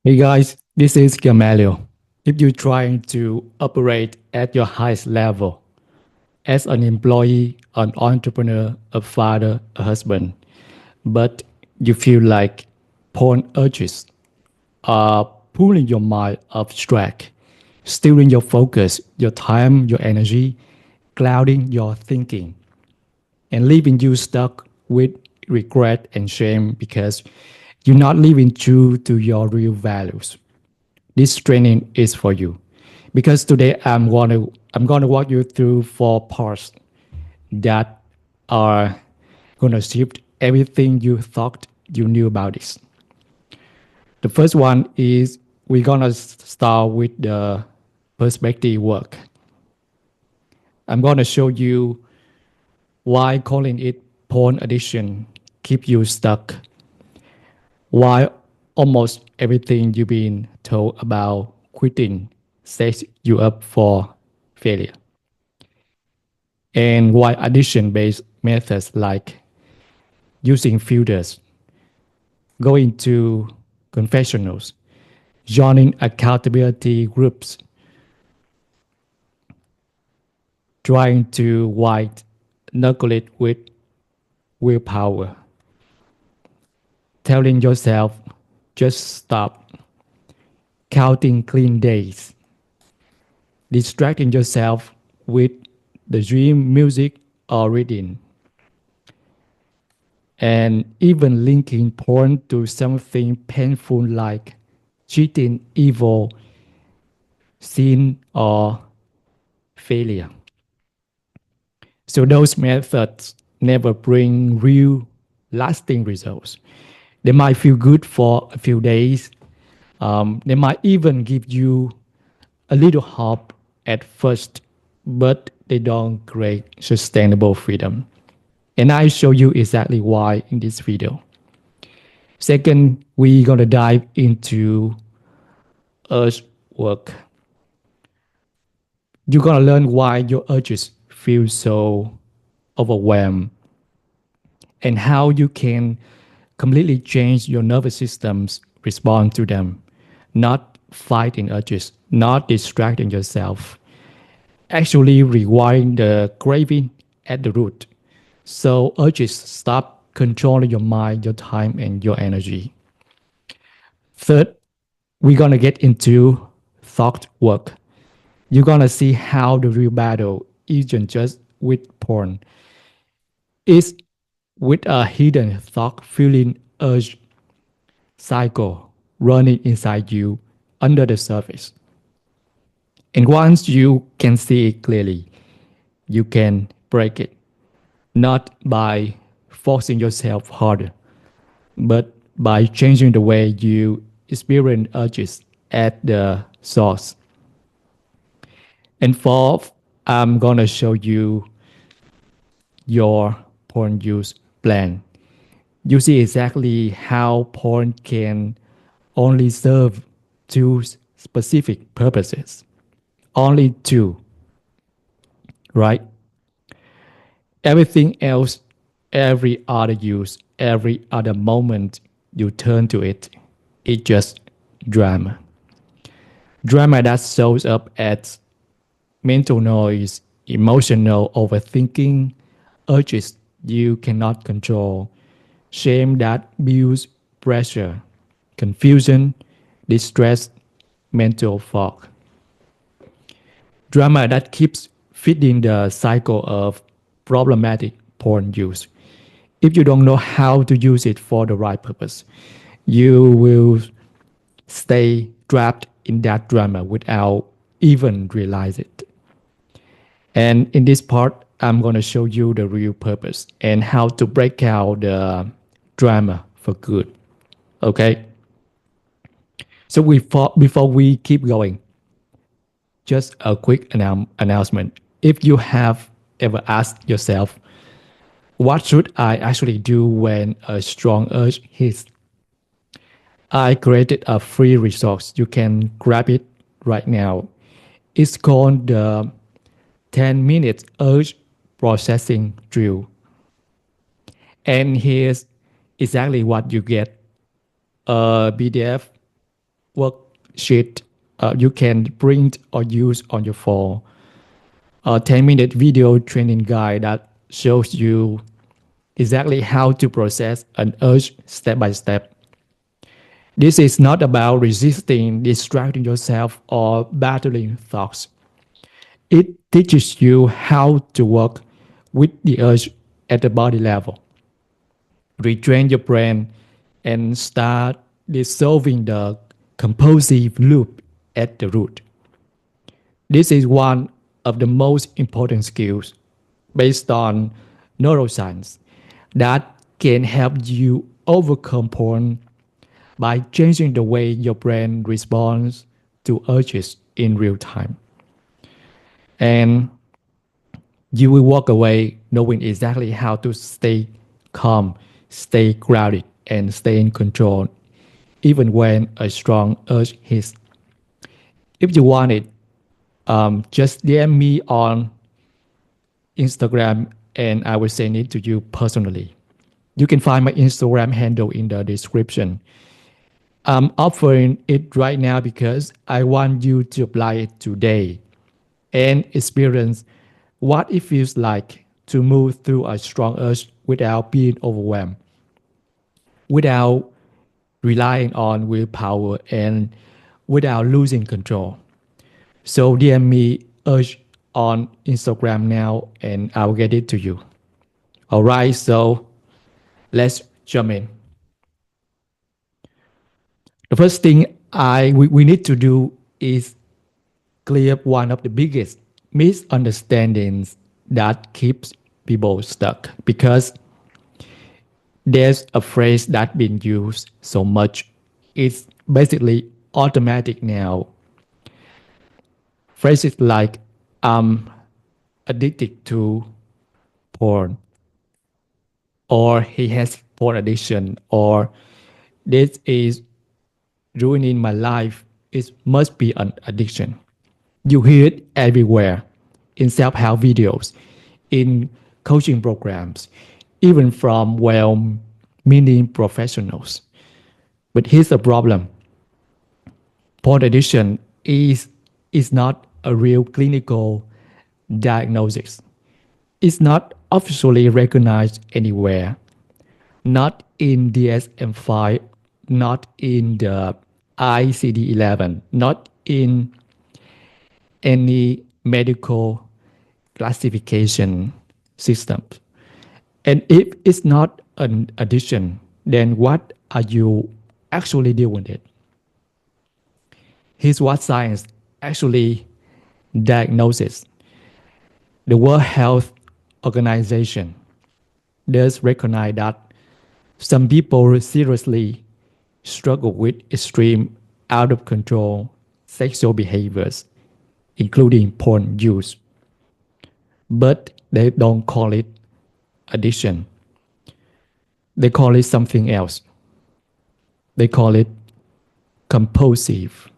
Hey guys, this is Gamaliel. If you're trying to operate at your highest level as an employee, an entrepreneur, a father, a husband, but you feel like porn urges are pulling your mind off track, stealing your focus, your time, your energy, clouding your thinking, and leaving you stuck with regret and shame because you're not living true to your real values. This training is for you because today I'm gonna walk you through four parts that are gonna shift everything you thought you knew about this. The first one is we're gonna start with the perspective work. I'm gonna show you why calling it porn addiction keep you stuck, why almost everything you've been told about quitting sets you up for failure, and why addiction based methods like using filters, going to confessionals, joining accountability groups, trying to white knuckle it with willpower, telling yourself just stop, counting clean days, distracting yourself with the dream music or reading, and even linking porn to something painful like cheating, evil, sin, or failure. So those methods never bring real, lasting results. They might feel good for a few days. They might even give you a little hope at first, but they don't create sustainable freedom. And I show you exactly why in this video. Second, we're gonna dive into urge work. You're gonna learn why your urges feel so overwhelmed and how you can completely change your nervous system's response to them, not fighting urges, not distracting yourself, actually rewiring the craving at the root. So urges stop controlling your mind, your time, and your energy. Third, we're gonna get into thought work. You're gonna see how the real battle isn't just with porn, it's with a hidden thought feeling urge cycle running inside you under the surface. And once you can see it clearly, you can break it, not by forcing yourself harder, but by changing the way you experience urges at the source. And fourth, I'm gonna show you your porn use plan. You see exactly how porn can only serve two specific purposes. Only two, right? Everything else, every other use, every other moment you turn to it, it's just drama. Drama that shows up as mental noise, emotional overthinking, urges you cannot control, shame that builds pressure, confusion, distress, mental fog. Drama that keeps feeding the cycle of problematic porn use. If you don't know how to use it for the right purpose, you will stay trapped in that drama without even realize it. And in this part, I'm going to show you the real purpose and how to break out the drama for good. Okay. So before we keep going, just a quick announcement. If you have ever asked yourself, what should I actually do when a strong urge hits? I created a free resource. You can grab it right now. It's called the 10-minute urge processing drill. And here's exactly what you get: a PDF worksheet you can print or use on your phone. A 10-minute video training guide that shows you exactly how to process an urge step by step. This is not about resisting, distracting yourself, or battling thoughts. It teaches you how to work with the urge at the body level. Retrain your brain and start dissolving the compulsive loop at the root. This is one of the most important skills based on neuroscience that can help you overcome porn by changing the way your brain responds to urges in real time. And you will walk away knowing exactly how to stay calm, stay grounded, and stay in control, even when a strong urge hits. If you want it, just DM me on Instagram and I will send it to you personally. You can find my Instagram handle in the description. I'm offering it right now because I want you to apply it today and experience what it feels like to move through a strong urge without being overwhelmed, without relying on willpower, and without losing control. So DM me urge on Instagram now and I'll get it to you. All right, so let's jump in. The first thing we need to do is clear up one of the biggest misunderstandings that keeps people stuck because there's a phrase that's been used so much. It's basically automatic now. Phrases like I'm addicted to porn, or he has porn addiction, or this is ruining my life. It must be an addiction. You hear it everywhere in self help videos, in coaching programs, even from well meaning professionals. But here's the problem: porn addiction is not a real clinical diagnosis. It's not officially recognized anywhere, not in DSM 5, not in the ICD 11, not in any medical classification system. And if it's not an addiction, then what are you actually doing with it? Here's what science actually diagnoses. The World Health Organization does recognize that some people seriously struggle with extreme, out of control sexual behaviors, including porn use. But they don't call it addiction. They call it something else. They call it compulsive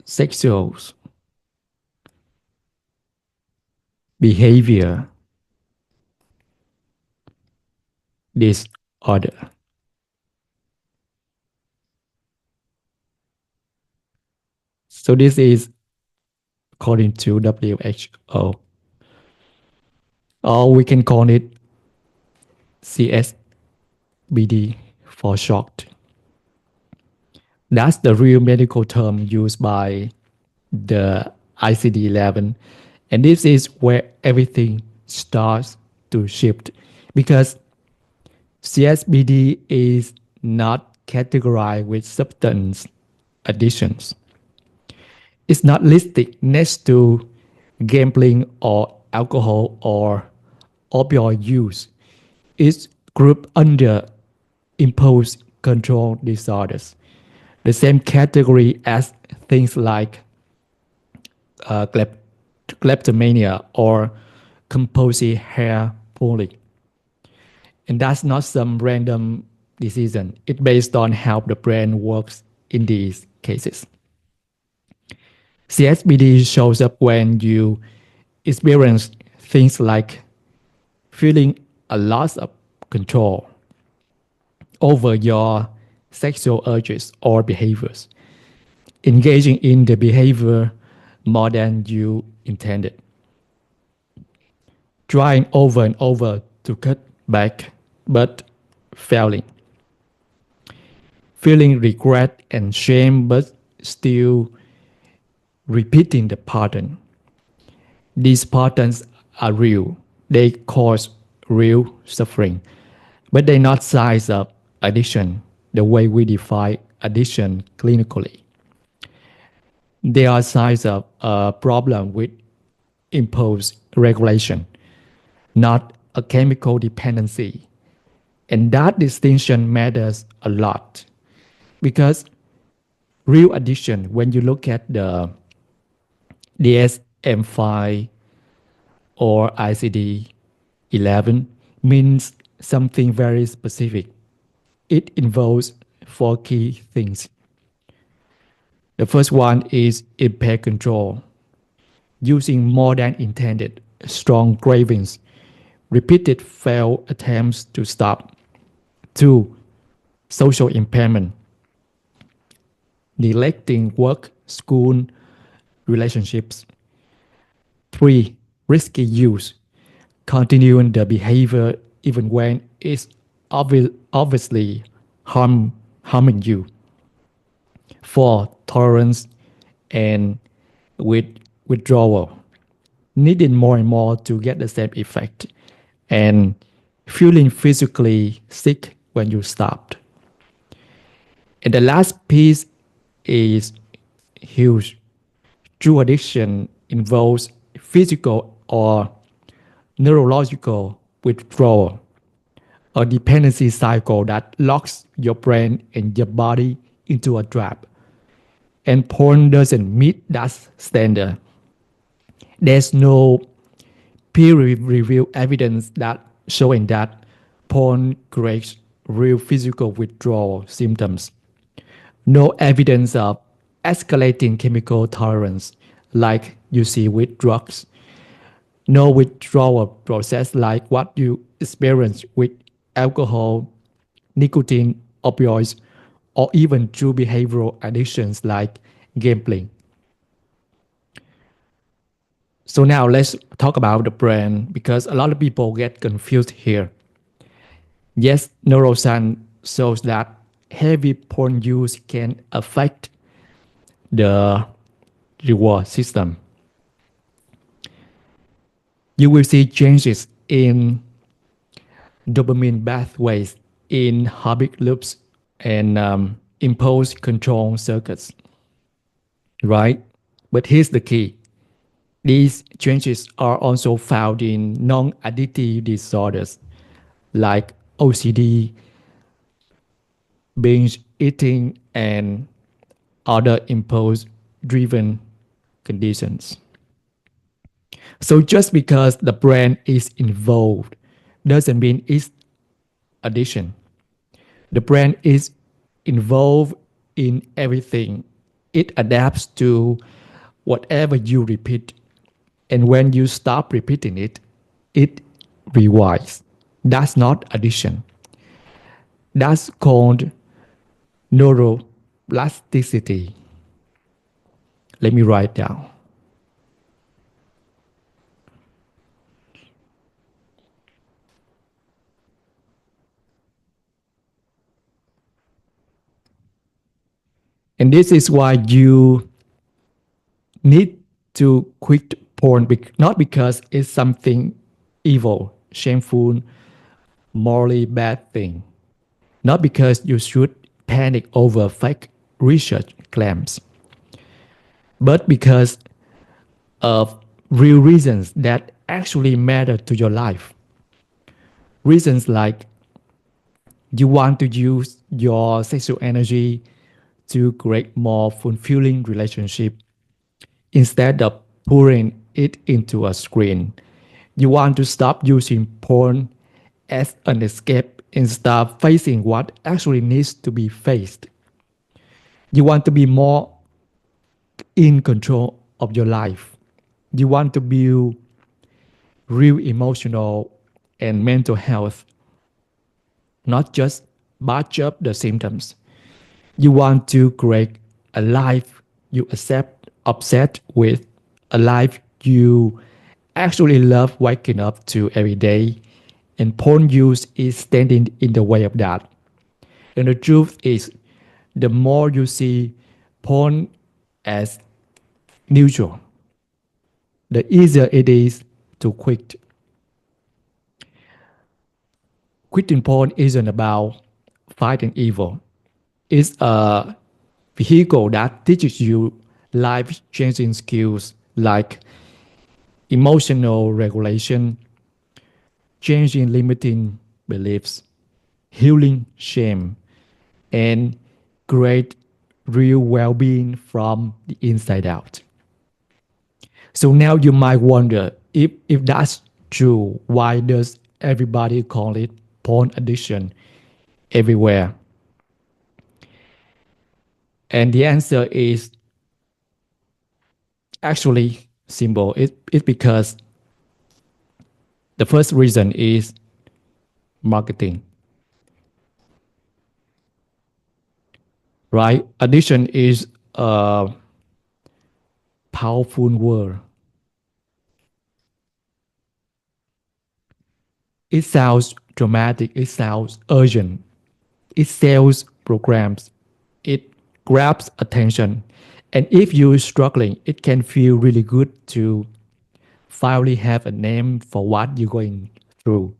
sexual behavior disorder. So this is according to WHO, or we can call it CSBD for short. That's the real medical term used by the ICD-11, and this is where everything starts to shift because CSBD is not categorized with substance addictions. It's not listed next to gambling or alcohol or opioid use. It's grouped under impulse control disorders, the same category as things like kleptomania or compulsive hair pulling. And that's not some random decision. It's based on how the brain works in these cases. CSBD shows up when you experience things like feeling a loss of control over your sexual urges or behaviors, engaging in the behavior more than you intended, trying over and over to cut back, but failing, feeling regret and shame, but still repeating the pattern. These patterns are real. They cause real suffering, but they're not signs of addiction the way we define addiction clinically. They are signs of a problem with impulse regulation, not a chemical dependency. And that distinction matters a lot because real addiction, when you look at the DSM-5 or ICD-11, means something very specific. It involves four key things. The first one is impaired control, using more than intended, strong cravings, repeated failed attempts to stop. Two, social impairment, neglecting work, school, relationships. Three, risky use, continuing the behavior even when it's obviously harming you. Four, tolerance and withdrawal, needing more and more to get the same effect, and feeling physically sick when you stopped. And the last piece is huge. True addiction involves physical or neurological withdrawal, a dependency cycle that locks your brain and your body into a trap. And porn doesn't meet that standard. There's no peer-reviewed evidence that showing that porn creates real physical withdrawal symptoms. No evidence of escalating chemical tolerance like you see with drugs. No withdrawal process like what you experience with alcohol, nicotine, opioids, or even true behavioral addictions like gambling. So now let's talk about the brain because a lot of people get confused here. Yes, neuroscience shows that heavy porn use can affect the reward system. You will see changes in dopamine pathways in habit loops and impulse control circuits, right? But here's the key. These changes are also found in non-addictive disorders like OCD, binge eating, and other impulse-driven conditions. So just because the brain is involved doesn't mean it's addiction. The brain is involved in everything. It adapts to whatever you repeat. And when you stop repeating it, it rewires. That's not addiction. That's called neuroplasticity. Let me write down. And this is why you need to quit porn, not because it's something evil, shameful, morally bad thing, not because you should panic over fake research claims, but because of real reasons that actually matter to your life. Reasons like you want to use your sexual energy to create more fulfilling relationship instead of pouring it into a screen. You want to stop using porn as an escape and start facing what actually needs to be faced. You want to be more in control of your life. You want to build real emotional and mental health, not just batch up the symptoms. You want to create a life you accept, upset with, a life you actually love waking up to every day, and porn use is standing in the way of that. And the truth is, the more you see porn as neutral, the easier it is to quit. Quitting porn isn't about fighting evil. It's a vehicle that teaches you life changing skills like emotional regulation, changing limiting beliefs, healing shame, and create real well being from the inside out. So now you might wonder if that's true, why does everybody call it porn addiction everywhere? And the answer is actually simple. It's because the first reason is marketing, right? Addiction is a powerful word. It sounds dramatic, it sounds urgent, it sells programs, it grabs attention. And if you're struggling, it can feel really good to finally have a name for what you're going through.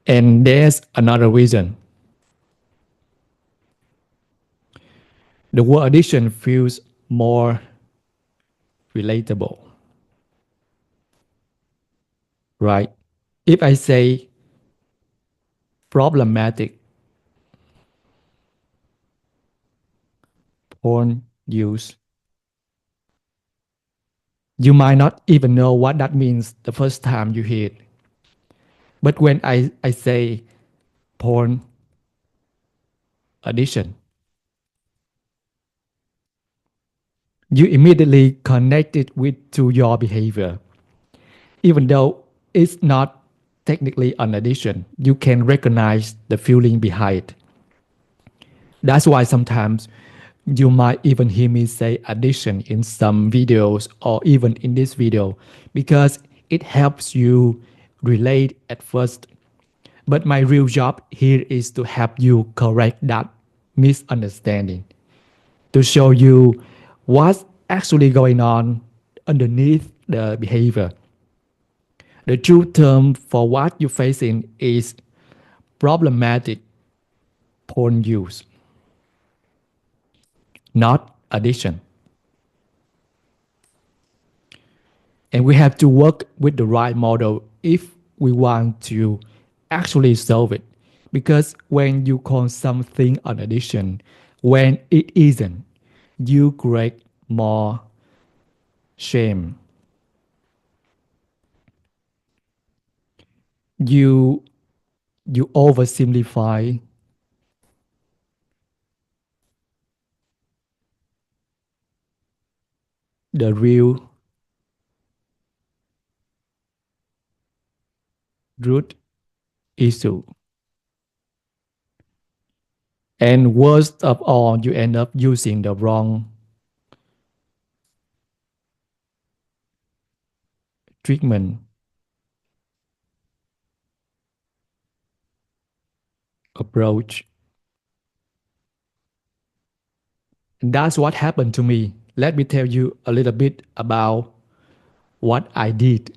And there's another reason. The word addiction feels more relatable, right? If I say problematic porn use, you might not even know what that means the first time you hear it. But when I say porn addiction, you immediately connect it with to your behavior. Even though it's not technically an addiction, you can recognize the feeling behind. That's why sometimes you might even hear me say addiction in some videos or even in this video because it helps you relate at first. But my real job here is to help you correct that misunderstanding, to show you what's actually going on underneath the behavior. The true term for what you're facing is problematic porn use, not addiction. And we have to work with the right model if we want to actually solve it. Because when you call something an addiction, when it isn't, you create more shame. You you oversimplify the real root issue. And worst of all, you end up using the wrong treatment approach. And that's what happened to me. Let me tell you a little bit about what I did.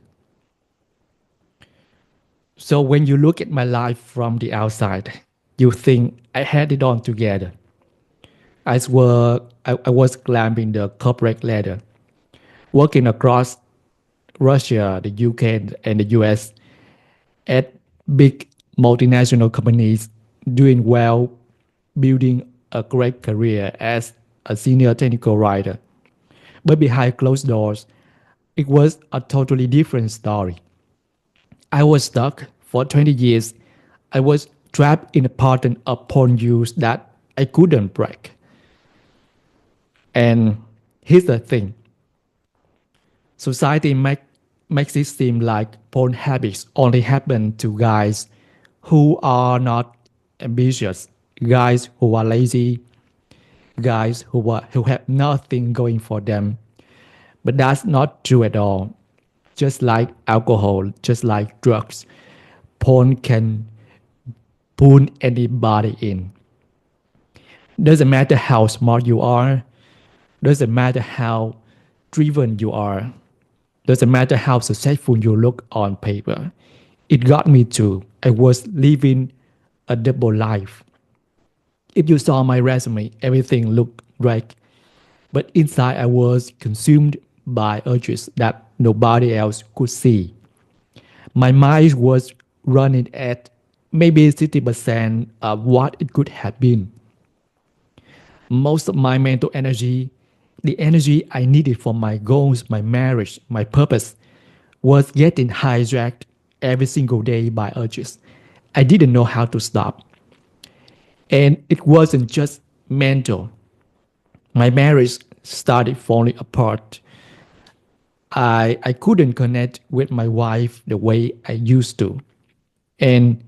So when you look at my life from the outside, you think I had it on together. I was climbing the corporate ladder, working across Russia, the UK, and the US at big multinational companies, doing well, building a great career as a senior technical writer. But behind closed doors, it was a totally different story. I was stuck for 20 years. I was trapped in a pattern of porn use that I couldn't break. And here's the thing, society makes makes it seem like porn habits only happen to guys who are not ambitious, guys who are lazy, guys who have nothing going for them. But that's not true at all. Just like alcohol, just like drugs, porn can pull anybody in. Doesn't matter how smart you are, doesn't matter how driven you are, doesn't matter how successful you look on paper. It got me too. I was living a double life. If you saw my resume, everything looked great. But inside, I was consumed by urges that nobody else could see. My mind was running at maybe 60% of what it could have been. Most of my mental energy, the energy I needed for my goals, my marriage, my purpose, was getting hijacked every single day by urges. I didn't know how to stop. And it wasn't just mental. My marriage started falling apart. I couldn't connect with my wife the way I used to. And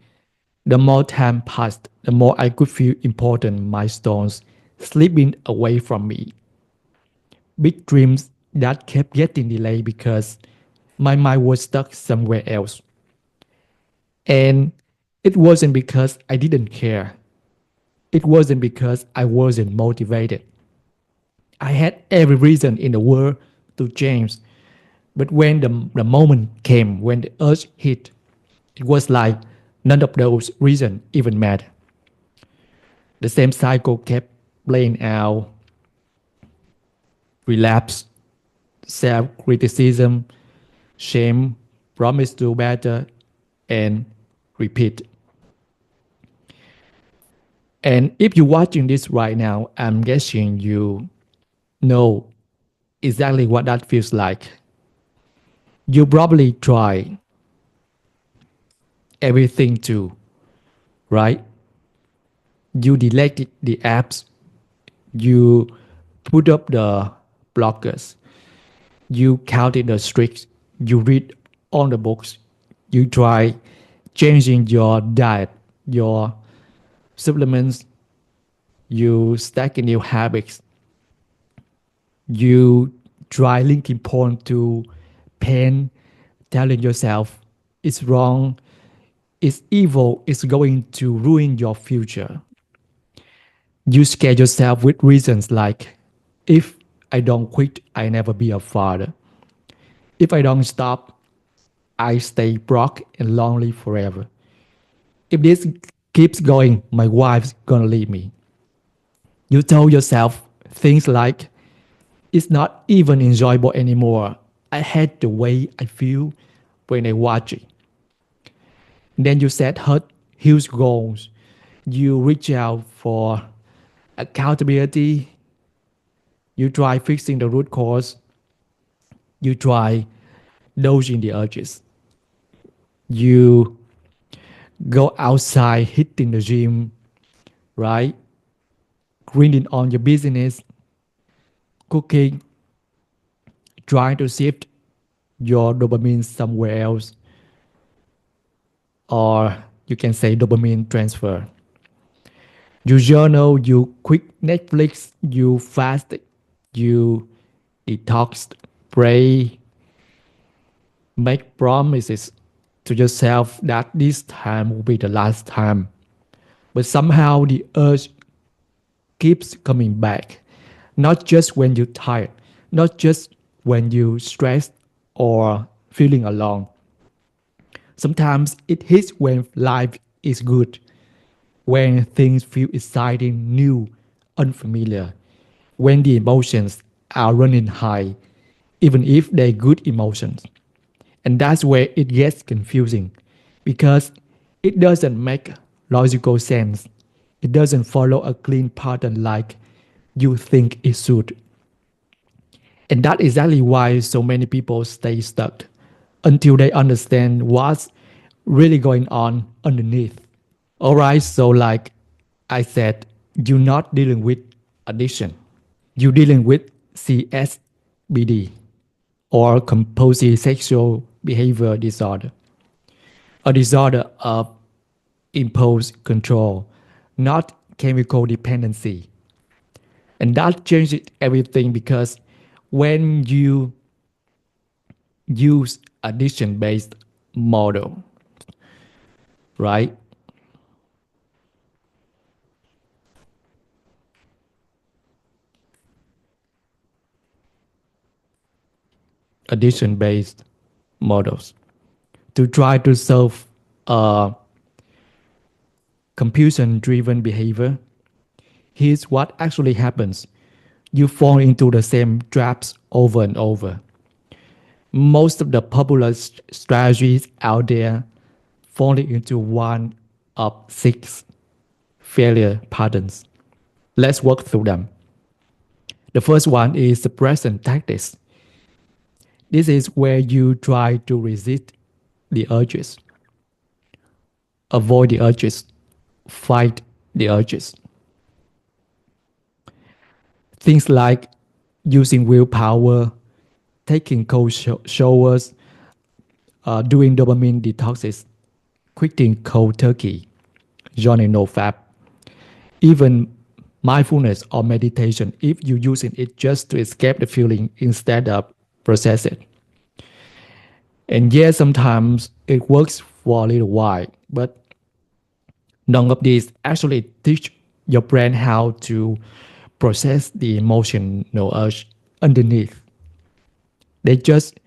the more time passed, the more I could feel important milestones slipping away from me. Big dreams that kept getting delayed because my mind was stuck somewhere else. And it wasn't because I didn't care. It wasn't because I wasn't motivated. I had every reason in the world to change. But when the moment came, when the urge hit, it was like none of those reasons even mattered. The same cycle kept playing out: relapse, self criticism, shame, promise to do better, and repeat. And if you're watching this right now, I'm guessing you know exactly what that feels like. You probably try everything too, right? You deleted the apps, you put up the blockers, you counted the streaks, you read all the books, you try changing your diet, your supplements, you stack new habits, you try linking porn to pain, telling yourself it's wrong, it's evil, it's going to ruin your future. You scare yourself with reasons like, if I don't quit, I never be a father. If I don't stop, I stay broke and lonely forever. If this keeps going, my wife's gonna leave me. You tell yourself things like, it's not even enjoyable anymore. I hate the way I feel when I watch it. Then you set huge goals. You reach out for accountability. You try fixing the root cause. You try dodging the urges. You go outside, hitting the gym, right? Grinding on your business, cooking, trying to shift your dopamine somewhere else, or you can say dopamine transfer. You journal, you quit Netflix, you fast, you detox, pray, make promises to yourself that this time will be the last time. But somehow the urge keeps coming back. Not just when you're tired, not just when you're stressed or feeling alone. Sometimes it hits when life is good, when things feel exciting, new, unfamiliar, when the emotions are running high, even if they're good emotions. And that's where it gets confusing because it doesn't make logical sense. It doesn't follow a clean pattern like you think it should. And that's exactly why so many people stay stuck until they understand what's really going on underneath. All right, so like I said, you're not dealing with addiction. You're dealing with CSBD or compulsive sexual behavior disorder, a disorder of impulse control, not chemical dependency. And that changes everything because when you use addiction based model, right? Addiction based models to try to solve compulsion driven behavior, here's what actually happens. You fall into the same traps over and over. Most of the popular strategies out there falling into one of six failure patterns. Let's work through them. The first one is suppression tactics. This is where you try to resist the urges, avoid the urges, fight the urges. Things like using willpower, taking cold showers, doing dopamine detoxes, quitting cold turkey, joining nofap, even mindfulness or meditation if you're using it just to escape the feeling instead of process it. And yes, sometimes it works for a little while, but none of these actually teach your brain how to process the emotional urge underneath. They just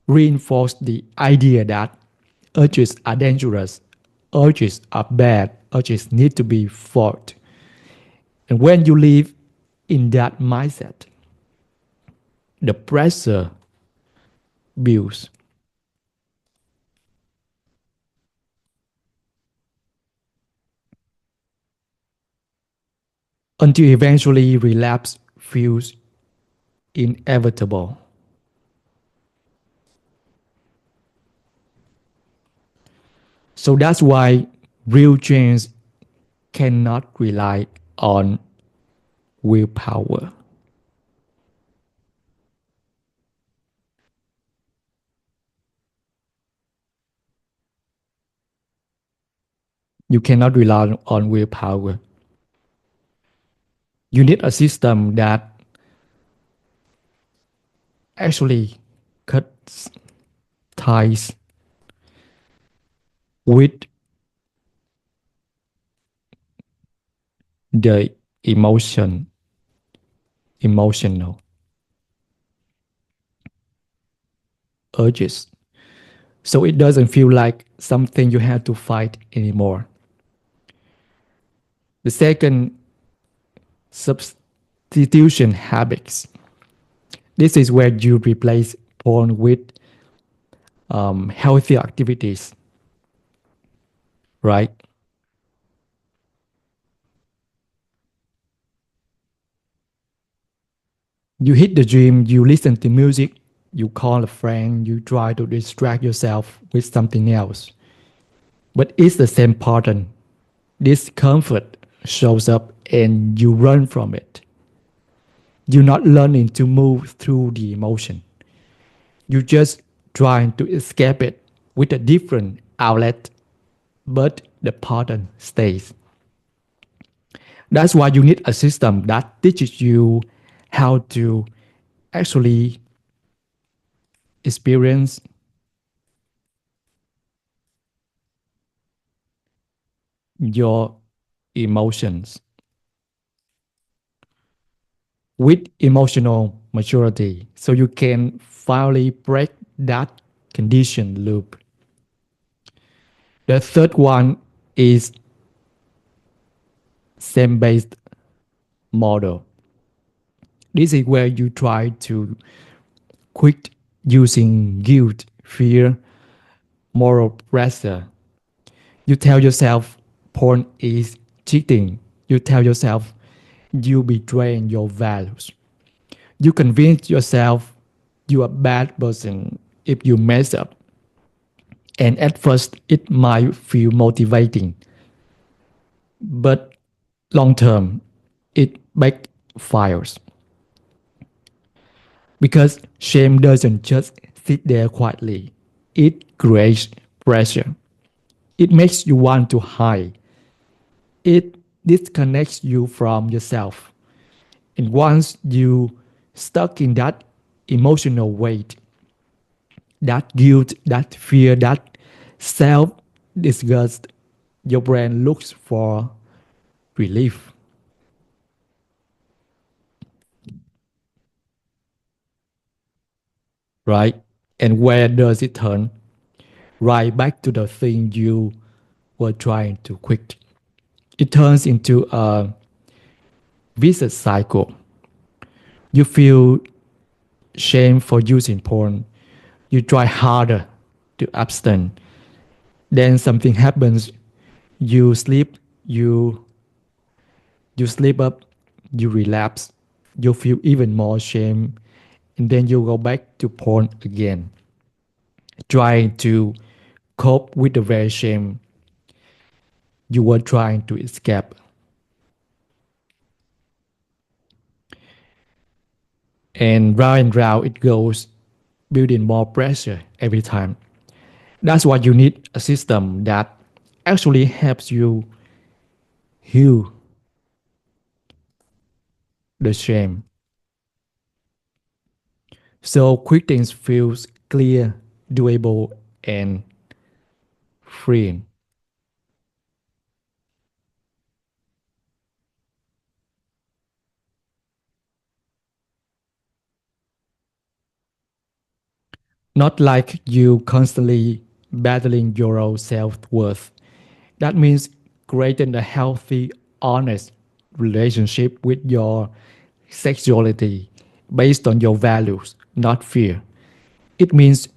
reinforce the idea that urges are dangerous, urges are bad, urges need to be fought. And when you live in that mindset, the pressure builds until eventually relapse feels inevitable. So that's why real change cannot rely on willpower. You cannot rely on willpower. You need a system that actually cuts ties with the emotional urges. So it doesn't feel like something you have to fight anymore. The second, substitution habits. This is where you replace porn with healthy activities, right? You hit the gym, you listen to music, you call a friend, you try to distract yourself with something else. But it's the same pattern. Discomfort shows up and you run from it. You're not learning to move through the emotion. You're just trying to escape it with a different outlet, but the pattern stays. That's why you need a system that teaches you how to actually experience your emotions with emotional maturity so you can finally break that condition loop. The third one is same based model. This is where you try to quit using guilt, fear, moral pressure. You tell yourself porn is cheating. You tell yourself you betraying your values. You convince yourself you're a bad person if you mess up. And at first, it might feel motivating, but long term, it backfires because shame doesn't just sit there quietly, It creates pressure. It makes you want to hide. It disconnects you from yourself. And once you stuck in that emotional weight, that guilt, that fear, that self disgust, your brain looks for relief, right? And where does it turn? Right back to the thing you were trying to quit. It turns into a vicious cycle. You feel shame for using porn. You try harder to abstain. Then something happens. You sleep, you you sleep up, you relapse, you feel even more shame, and then you go back to porn again, trying to cope with the very shame you were trying to escape. And round it goes, building more pressure every time. That's why you need a system that actually helps you heal the shame. So quitting feels clear, doable, and freeing. Not like you constantly battling your own self worth. That means creating a healthy, honest relationship with your sexuality based on your values, not fear. It means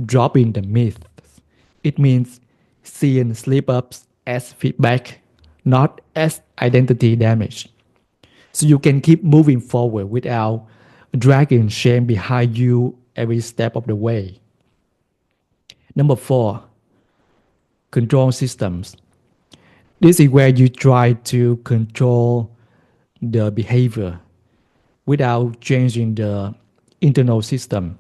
dropping the myths. It means seeing slip ups as feedback, not as identity damage. So you can keep moving forward without dragging shame behind you every step of the way. Number four, control systems. This is where you try to control the behavior without changing the internal system.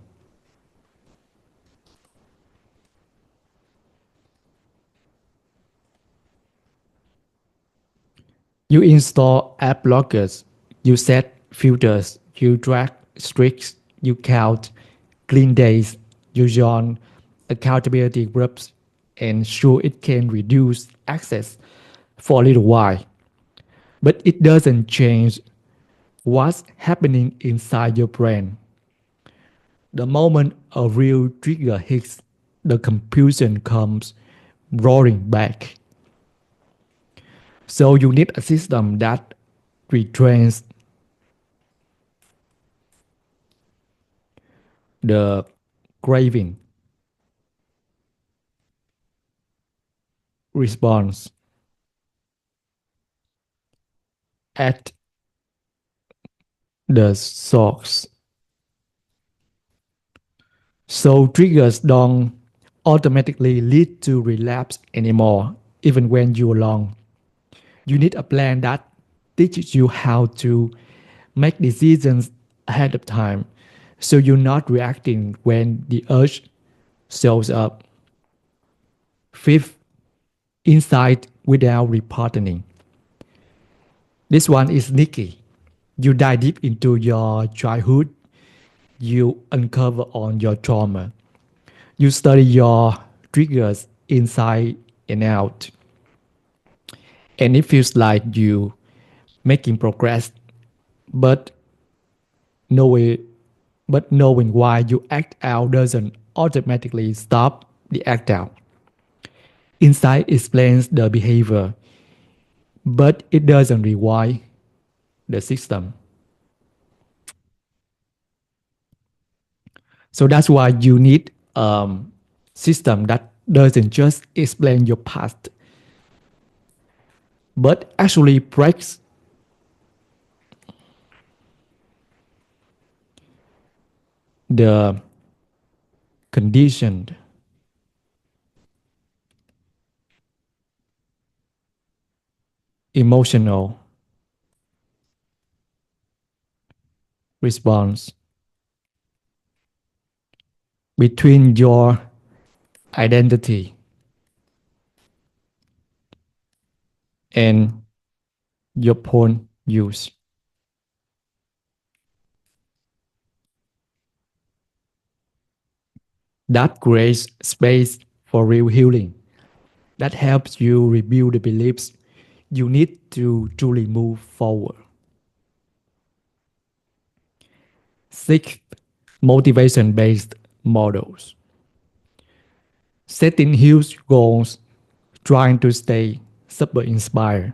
You install app blockers, you set filters, you track streaks, you count clean days, you join accountability groups, and sure it can reduce access for a little while. But it doesn't change what's happening inside your brain. The moment a real trigger hits, the confusion comes roaring back. So you need a system that retrains the craving response at the source. So triggers don't automatically lead to relapse anymore, even when you're alone. You need a plan that teaches you how to make decisions ahead of time so you're not reacting when the urge shows up. Fifth, insight without reporting. This one is sneaky. You dive deep into your childhood, you uncover on your trauma, you study your triggers inside and out, and it feels like you making progress, but knowing knowing why you act out doesn't automatically stop the act out. Insight explains the behavior, but it doesn't rewire the system. So that's why you need a system that doesn't just explain your past, but actually breaks the conditioned emotional response between your identity, and your porn use. That creates space for real healing. That helps you rebuild the beliefs you need to truly move forward. Sixth, motivation based models. Setting huge goals, trying to stay super inspired,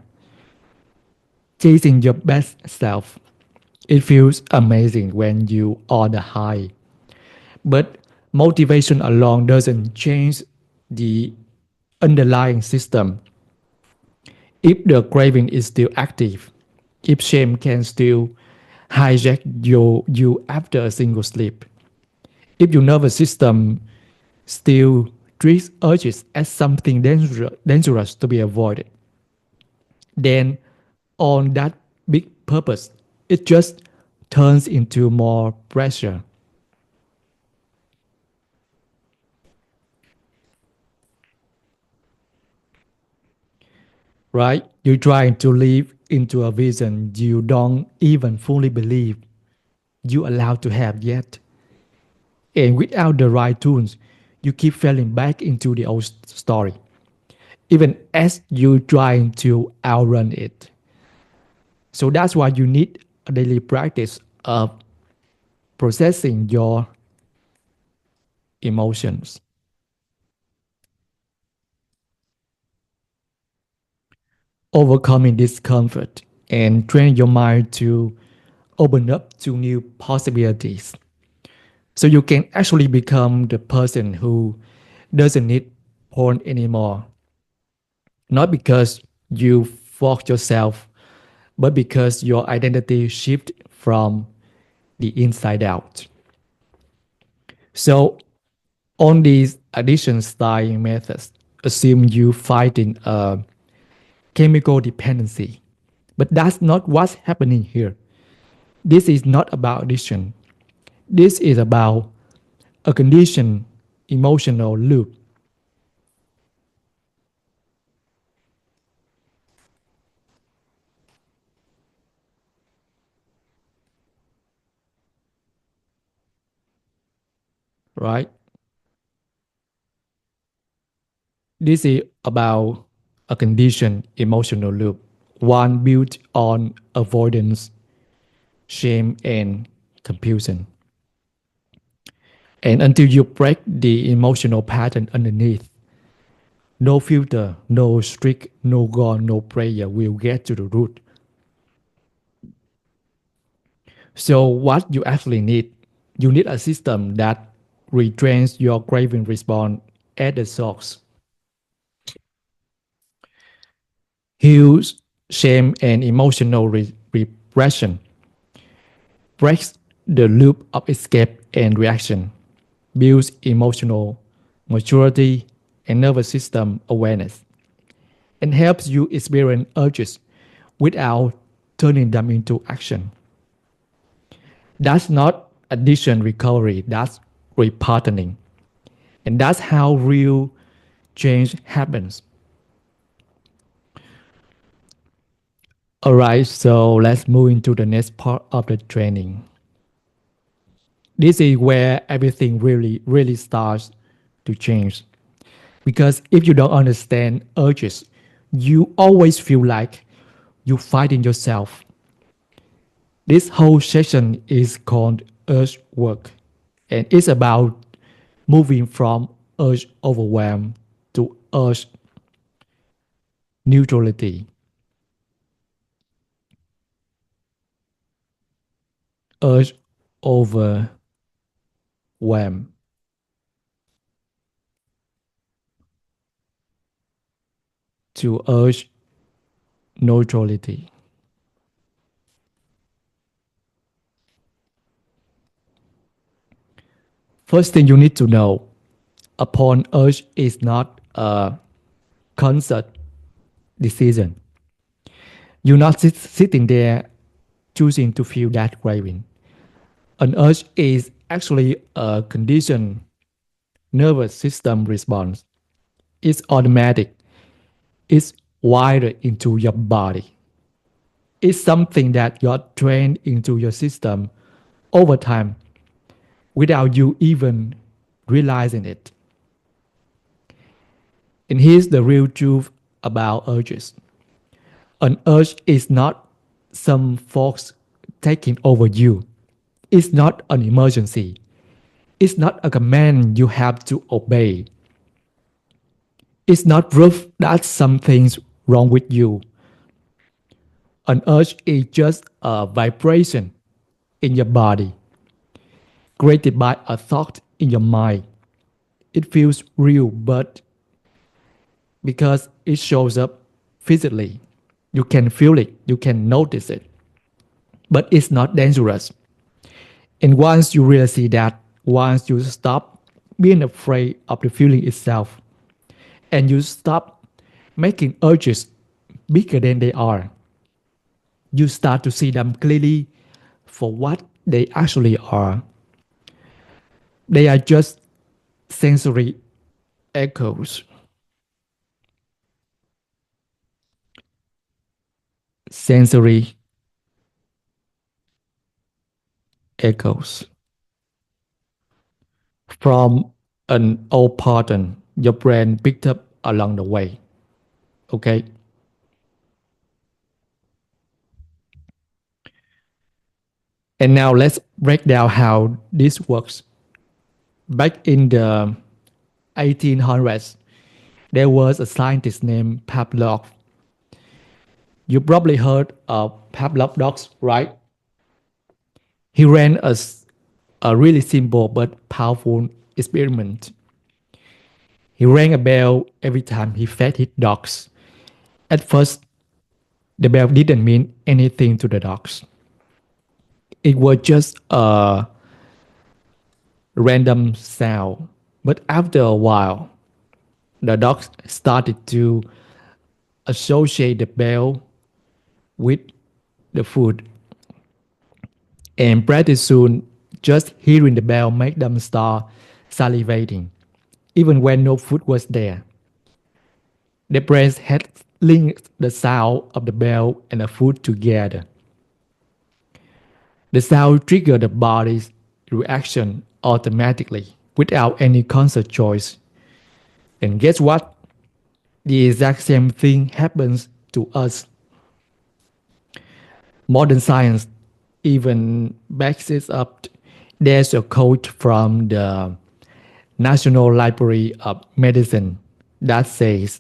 chasing your best self. It feels amazing when you are on the high. But motivation alone doesn't change the underlying system. If the craving is still active, if shame can still hijack you after a single sleep, if your nervous system still treats urges as something dangerous to be avoided, then on that big purpose, it just turns into more pressure, right? You're trying to live into a vision you don't even fully believe you allowed to have yet. And without the right tools, you keep falling back into the old story, even as you're trying to outrun it. So that's why you need a daily practice of processing your emotions, overcoming discomfort, and train your mind to open up to new possibilities. So you can actually become the person who doesn't need porn anymore, not because you forced yourself, but because your identity shifted from the inside out. So on these addiction style methods, assume you fighting a chemical dependency. But that's not what's happening here. This is not about addiction. This is about a conditioned emotional loop, right? This is about a conditioned emotional loop, one built on avoidance, shame, and compulsion. And until you break the emotional pattern underneath, no filter, no strict, no God, no prayer will get to the root. So, what you actually need, you need a system that retrains your craving response at the source, heals shame and emotional repression, breaks the loop of escape and reaction, builds emotional maturity and nervous system awareness, and helps you experience urges without turning them into action. That's not addiction recovery, that's repartnering. And that's how real change happens. All right, so let's move into the next part of the training. This is where everything really starts to change. Because if you don't understand urges, you always feel like you're fighting yourself. This whole session is called urge work, and it's about moving from urge overwhelm to urge neutrality, urge overwhelm to urge neutrality. First thing you need to know, upon urge is not a conscious decision. You're not sitting there choosing to feel that craving. An urge is actually a conditioned nervous system response. It's automatic. It's wired into your body. It's something that got trained into your system over time without you even realizing it. And here's the real truth about urges. An urge is not some force taking over you. It's not an emergency. It's not a command you have to obey. It's not proof that something's wrong with you. An urge is just a vibration in your body, created by a thought in your mind. It feels real, but because it shows up physically, you can feel it, you can notice it, but it's not dangerous. And once you really see that, once you stop being afraid of the feeling itself, and you stop making urges bigger than they are, you start to see them clearly for what they actually are. They are just sensory echoes. Sensory echoes from an old pattern your brain picked up along the way. Okay. And now let's break down how this works. Back in the 1800s, there was a scientist named Pavlov. You probably heard of Pavlov dogs, right? He ran a really simple but powerful experiment. He rang a bell every time he fed his dogs. At first, the bell didn't mean anything to the dogs. It was just a random sound. But after a while, the dogs started to associate the bell with the food. And pretty soon, just hearing the bell made them start salivating, even when no food was there. Their brains had linked the sound of the bell and the food together. The sound triggered the body's reaction automatically without any conscious choice. And guess what? The exact same thing happens to us. Modern science even backs it up. There's a quote from the National Library of Medicine that says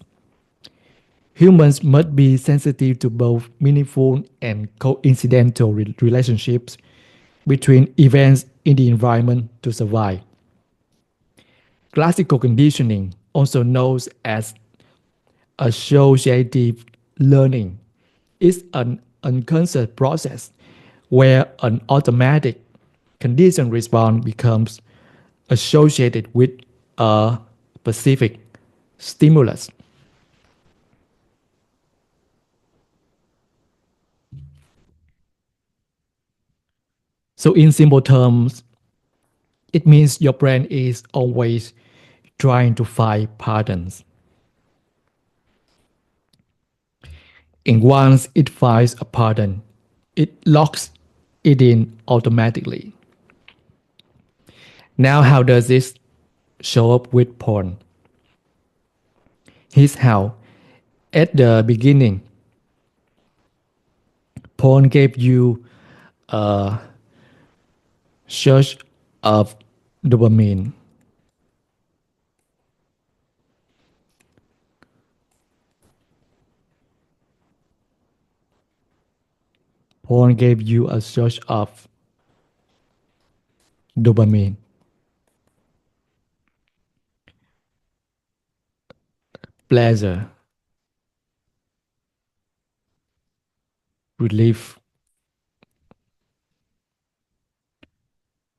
humans must be sensitive to both meaningful and coincidental relationships between events in the environment to survive. Classical conditioning, also known as associative learning, is an unconscious process where an automatic conditioned response becomes associated with a specific stimulus. So, in simple terms, it means your brain is always trying to find patterns. And once it finds a pattern, it locks it in automatically. Now, how does this show up with porn? Here's how. At the beginning, porn gave you a surge of dopamine. Porn gave you a surge of dopamine, pleasure, relief,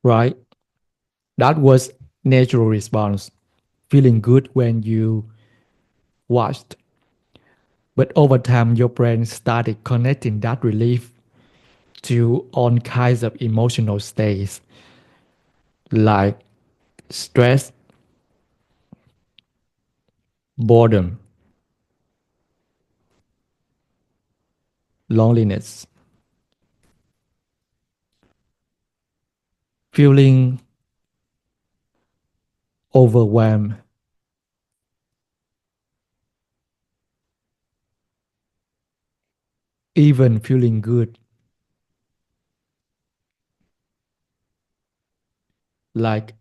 right? That was natural response, feeling good when you watched. But over time, your brain started connecting that relief to all kinds of emotional states like stress, boredom, loneliness, feeling overwhelmed, even feeling good, like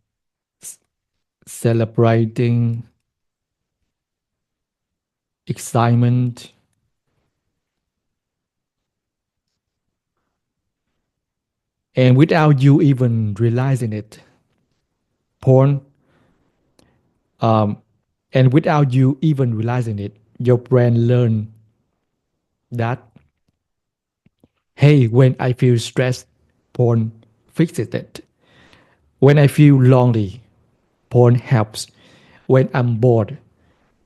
celebrating excitement, and without you even realizing it, porn, um, and without you even realizing it, your brain learn that, hey, when I feel stressed, porn fixes it. When I feel lonely, porn helps. When I'm bored,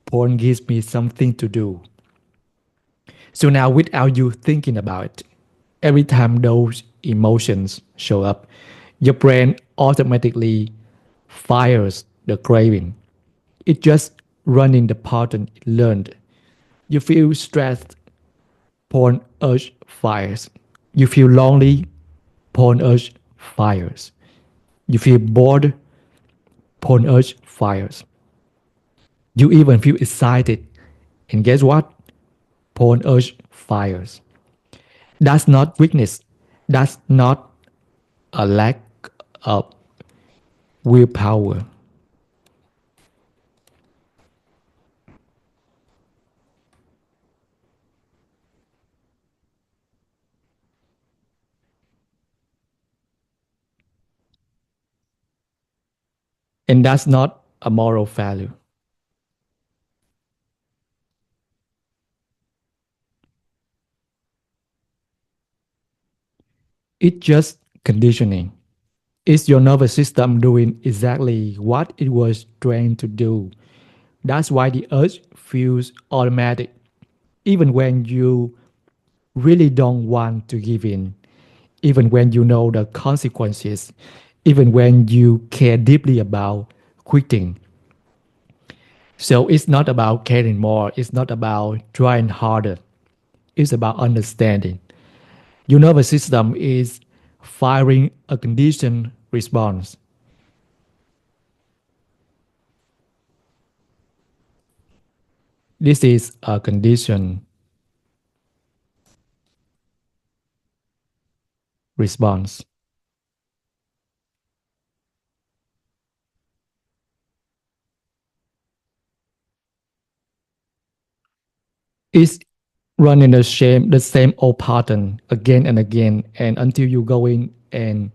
porn gives me something to do. So now, without you thinking about it, every time those emotions show up, your brain automatically fires the craving. It just running the pattern it learned. You feel stressed, porn urge fires. You feel lonely, porn urge fires. You feel bored, porn urge fires. You even feel excited. And guess what? Porn urge fires. That's not weakness. That's not a lack of willpower. And that's not a moral value. It's just conditioning. It's your nervous system doing exactly what it was trained to do. That's why the urge feels automatic, even when you really don't want to give in, even when you know the consequences, even when you care deeply about quitting. So it's not about caring more, it's not about trying harder, it's about understanding. Your nervous system is firing a conditioned response. This is a conditioned response. It's running the same old pattern again and again, and until you go in and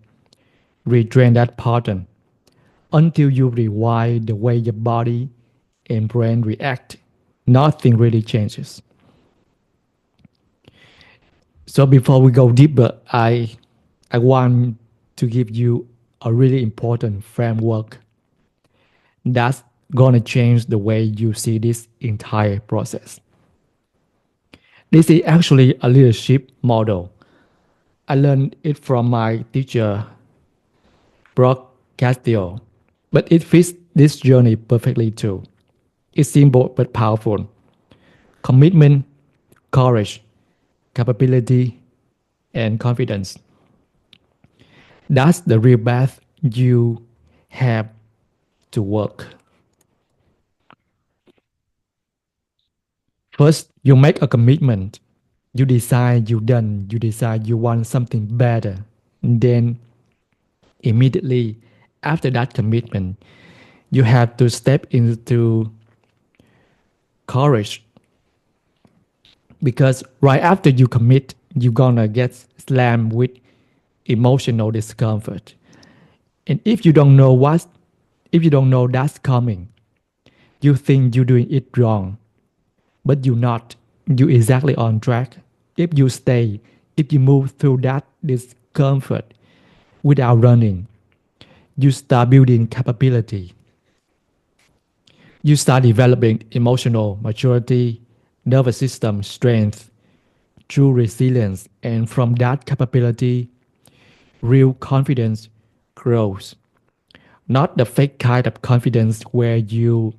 retrain that pattern, until you rewire the way your body and brain react, nothing really changes. So before we go deeper, I want to give you a really important framework that's gonna change the way you see this entire process. This is actually a leadership model. I learned it from my teacher, Brock Castillo, but it fits this journey perfectly too. It's simple but powerful. Commitment, courage, capability, and confidence. That's the real path you have to work. First, you make a commitment. You decide you done. You decide you want something better. And then immediately after that commitment, you have to step into courage, because right after you commit, you're gonna get slammed with emotional discomfort. And if you don't know that's coming, you think you're doing it wrong, but you're not. You're exactly on track. If you stay, if you move through that discomfort without running, you start building capability. You start developing emotional maturity, nervous system strength, true resilience, and from that capability, real confidence grows. Not the fake kind of confidence where you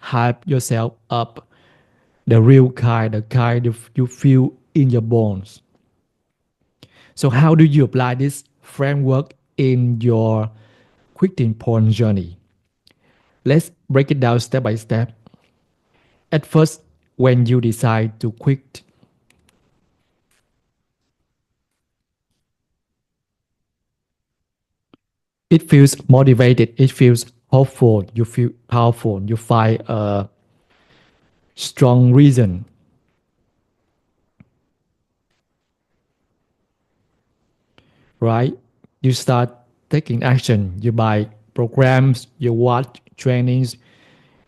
hype yourself up, the real kind, the kind of you feel in your bones. So, how do you apply this framework in your quitting porn journey? Let's break it down step by step. At first, when you decide to quit, it feels motivated, it feels hopeful, you feel powerful, you find a strong reason, right? You start taking action, you buy programs, you watch trainings,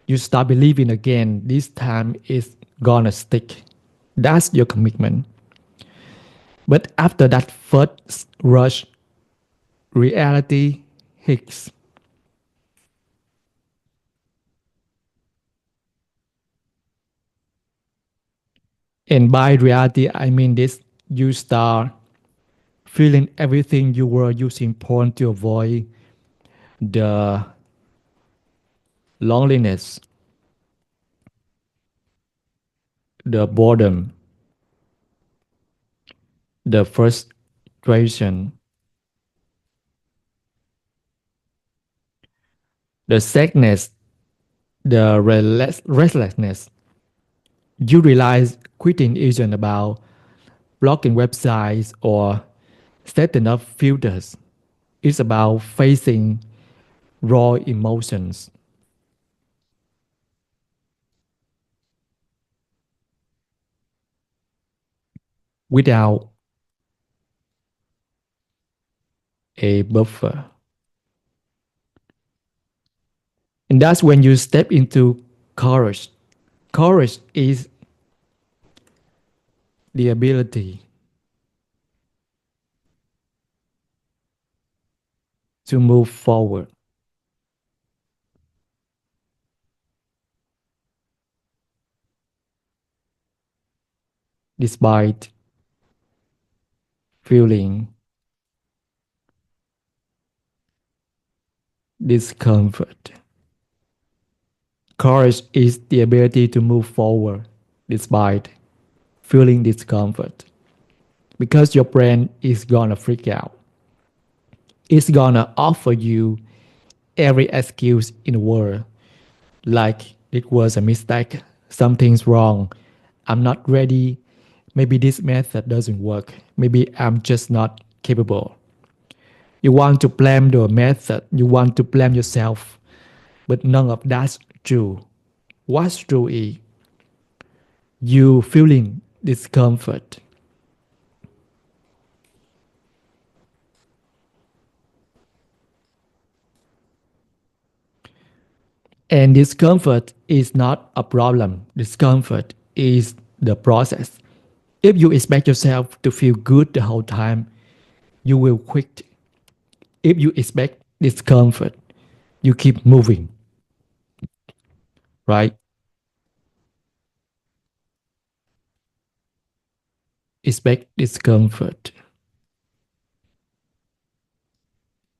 you start believing again, this time it's gonna stick. That's your commitment. But after that first rush, reality hits. And by reality, I mean this: you start feeling everything you were using porn to avoid, the loneliness, the boredom, the frustration, the sadness, the restlessness. You realize quitting isn't about blocking websites or setting up filters. It's about facing raw emotions without a buffer. And that's when you step into courage. Courage is the ability to move forward despite feeling discomfort. Courage is the ability to move forward despite feeling discomfort because your brain is gonna freak out. It's gonna offer you every excuse in the world, like it was a mistake, something's wrong, I'm not ready, maybe this method doesn't work, maybe I'm just not capable. You want to blame the method, you want to blame yourself, but none of that's true. What's true is you feeling discomfort. And discomfort is not a problem. Discomfort is the process. If you expect yourself to feel good the whole time, you will quit. If you expect discomfort, you keep moving, right? Expect discomfort,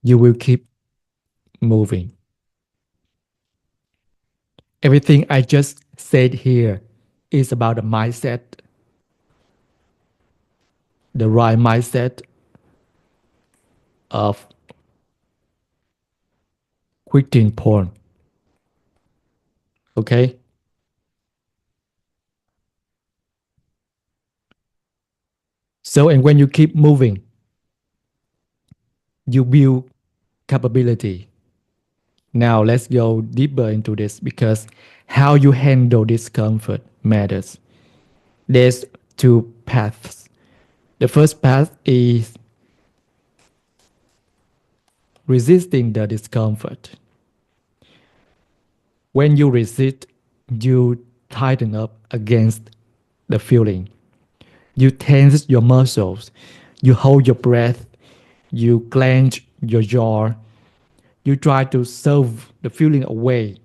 you will keep moving. Everything I just said here is about the mindset, the right mindset of quitting porn. Okay? So, and when you keep moving, you build capability. Now, let's go deeper into this because how you handle discomfort matters. There's two paths. The first path is resisting the discomfort. When you resist, you tighten up against the feeling. You tense your muscles, you hold your breath, you clench your jaw, you try to serve the feeling away.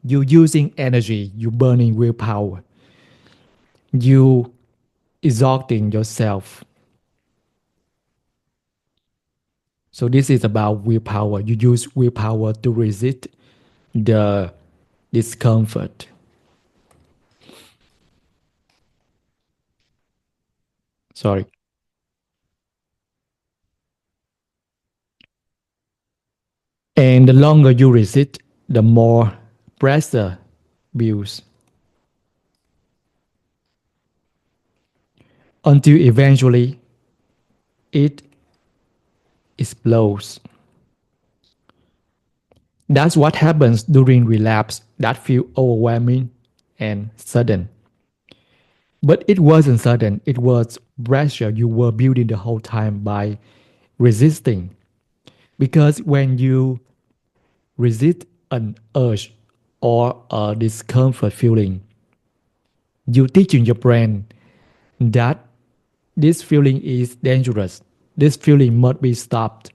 You using energy, you burning willpower, you exhausting yourself. So this is about willpower. You use willpower to resist the discomfort. Sorry. And the longer you resist, the more pressure builds until eventually it explodes. That's what happens during relapse that feel overwhelming and sudden. But it wasn't sudden, it was pressure you were building the whole time by resisting. Because when you resist an urge or a discomfort feeling, you teaching your brain that this feeling is dangerous. This feeling must be stopped.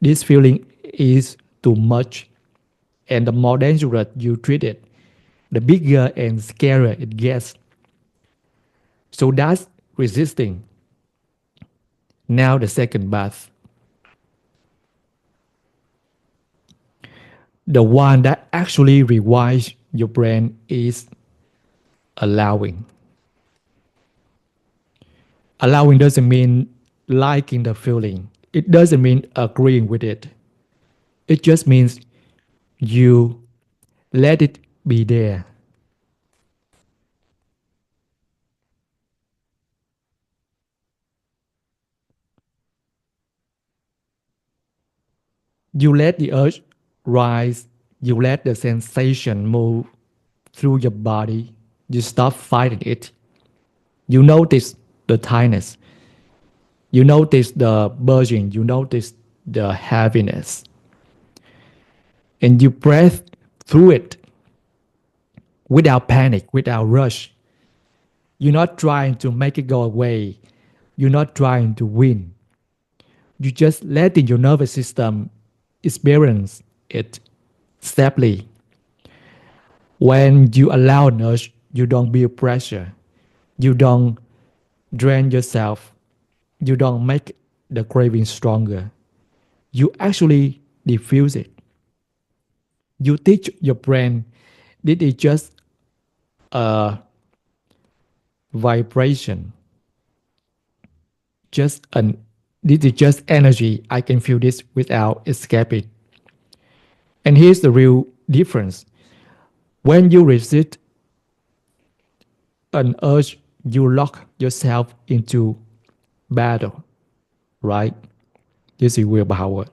This feeling is too much. And the more dangerous you treat it, the bigger and scarier it gets. So that's resisting. Now the second path, the one that actually rewires your brain, is allowing. Allowing doesn't mean liking the feeling. It doesn't mean agreeing with it. It just means you let it be there. You let the urge rise. You let the sensation move through your body. You stop fighting it. You notice the tightness. You notice the burgeoning. You notice the heaviness. And you breathe through it without panic, without rush. You're not trying to make it go away. You're not trying to win. You just letting your nervous system experience it safely. When you allow an urge, you don't build pressure. You don't drain yourself. You don't make the craving stronger. You actually diffuse it. You teach your brain this is just a vibration, just an this is just energy. I can feel this without escaping. And here's the real difference. When you resist an urge, you lock yourself into battle, right? This is willpower.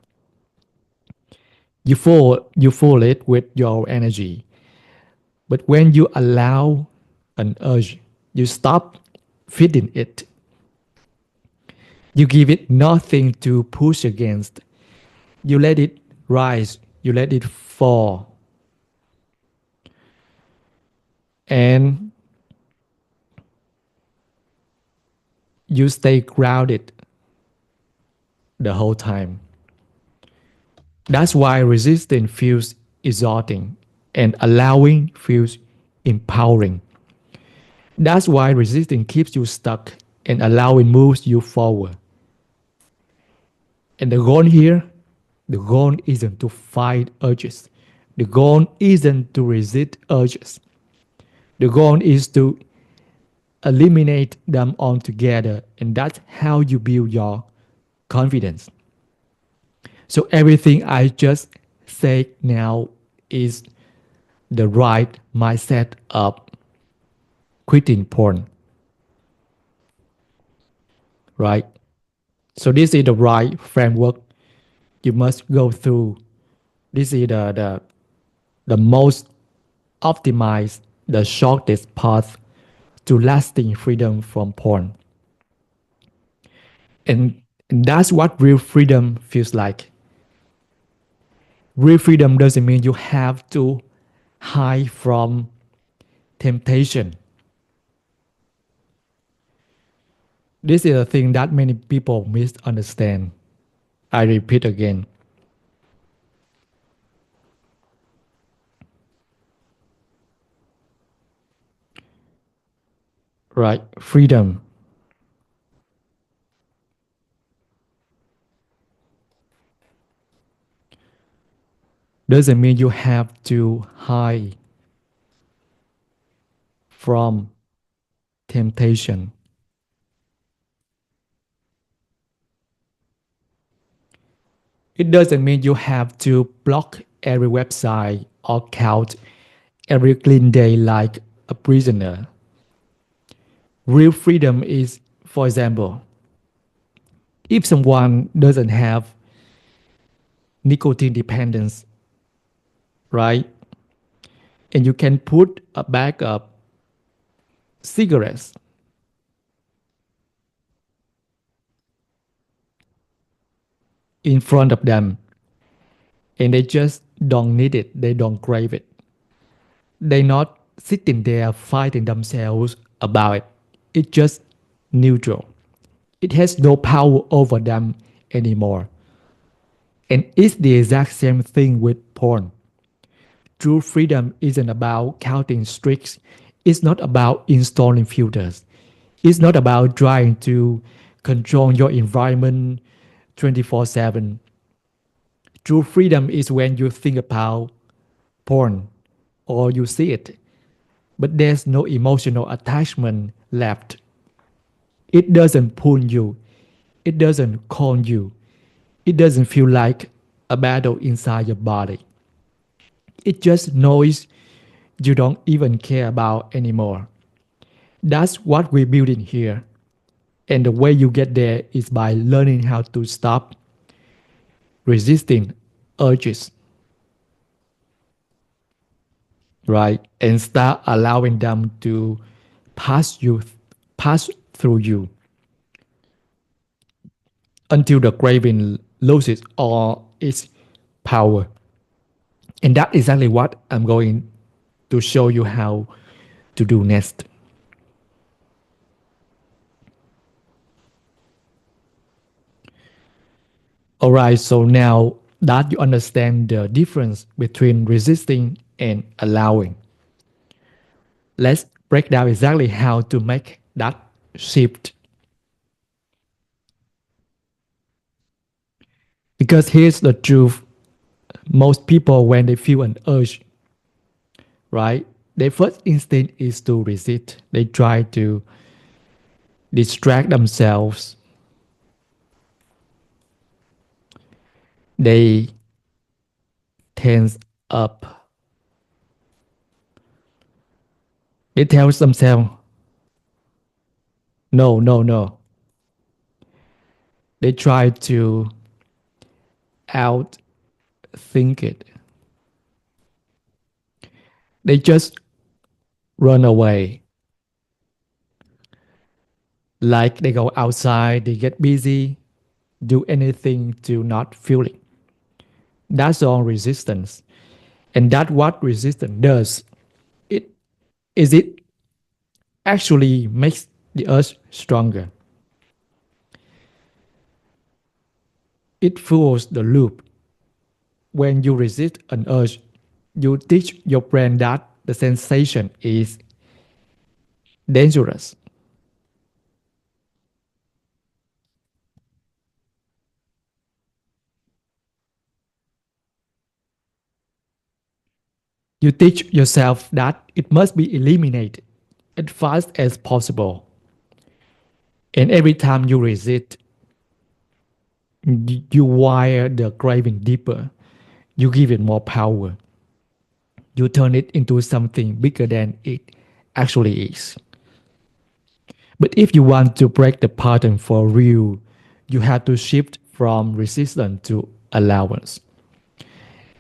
You full it with your energy. But when you allow an urge, you stop feeding it. You give it nothing to push against. You let it rise. You let it fall. And you stay grounded the whole time. That's why resisting feels exhausting and allowing feels empowering. That's why resisting keeps you stuck and allowing moves you forward. And the goal here, the goal isn't to fight urges. The goal isn't to resist urges. The goal is to eliminate them altogether. And that's how you build your confidence. So everything I just said now is the right mindset of quitting porn, right? So this is the right framework you must go through. This is the most optimized, the shortest path to lasting freedom from porn. And that's what real freedom feels like. Real freedom doesn't mean you have to hide from temptation. This is a thing that many people misunderstand. I repeat again. Right? Freedom doesn't mean you have to hide. from temptation. It doesn't mean you have to block every website or count every clean day like a prisoner. Real freedom is, for example, if someone doesn't have nicotine dependence, right? And you can put a bag of cigarettes in front of them and they just don't need it, they don't crave it. They're not sitting there fighting themselves about it. It's just neutral. It has no power over them anymore. And it's the exact same thing with porn. True freedom isn't about counting streaks. It's not about installing filters. It's not about trying to control your environment 24/7. True freedom is when you think about porn or you see it, but there's no emotional attachment left. It doesn't pull you, it doesn't call you, it doesn't feel like a battle inside your body. It just knows you don't even care about anymore. That's what we're building here. And the way you get there is by learning how to stop resisting urges, right? And start allowing them to pass you pass through you until the craving loses all its power. And that's exactly what I'm going to show you how to do next. All right, so now that you understand the difference between resisting and allowing, let's break down exactly how to make that shift. Because here's the truth, most people, when they feel an urge, right, their first instinct is to resist. They try to distract themselves. They tense up. They tell themselves, no, no, no. They try to outthink it. They just run away. Like they go outside, they get busy, do anything to not feel it. That's all resistance. And that's what resistance does. It it actually makes the earth stronger. It fuels the loop. When you resist an urge, you teach your brain that the sensation is dangerous. You teach yourself that it must be eliminated as fast as possible. And every time you resist, you wire the craving deeper. You give it more power. You turn it into something bigger than it actually is. But if you want to break the pattern for real, you have to shift from resistance to allowance.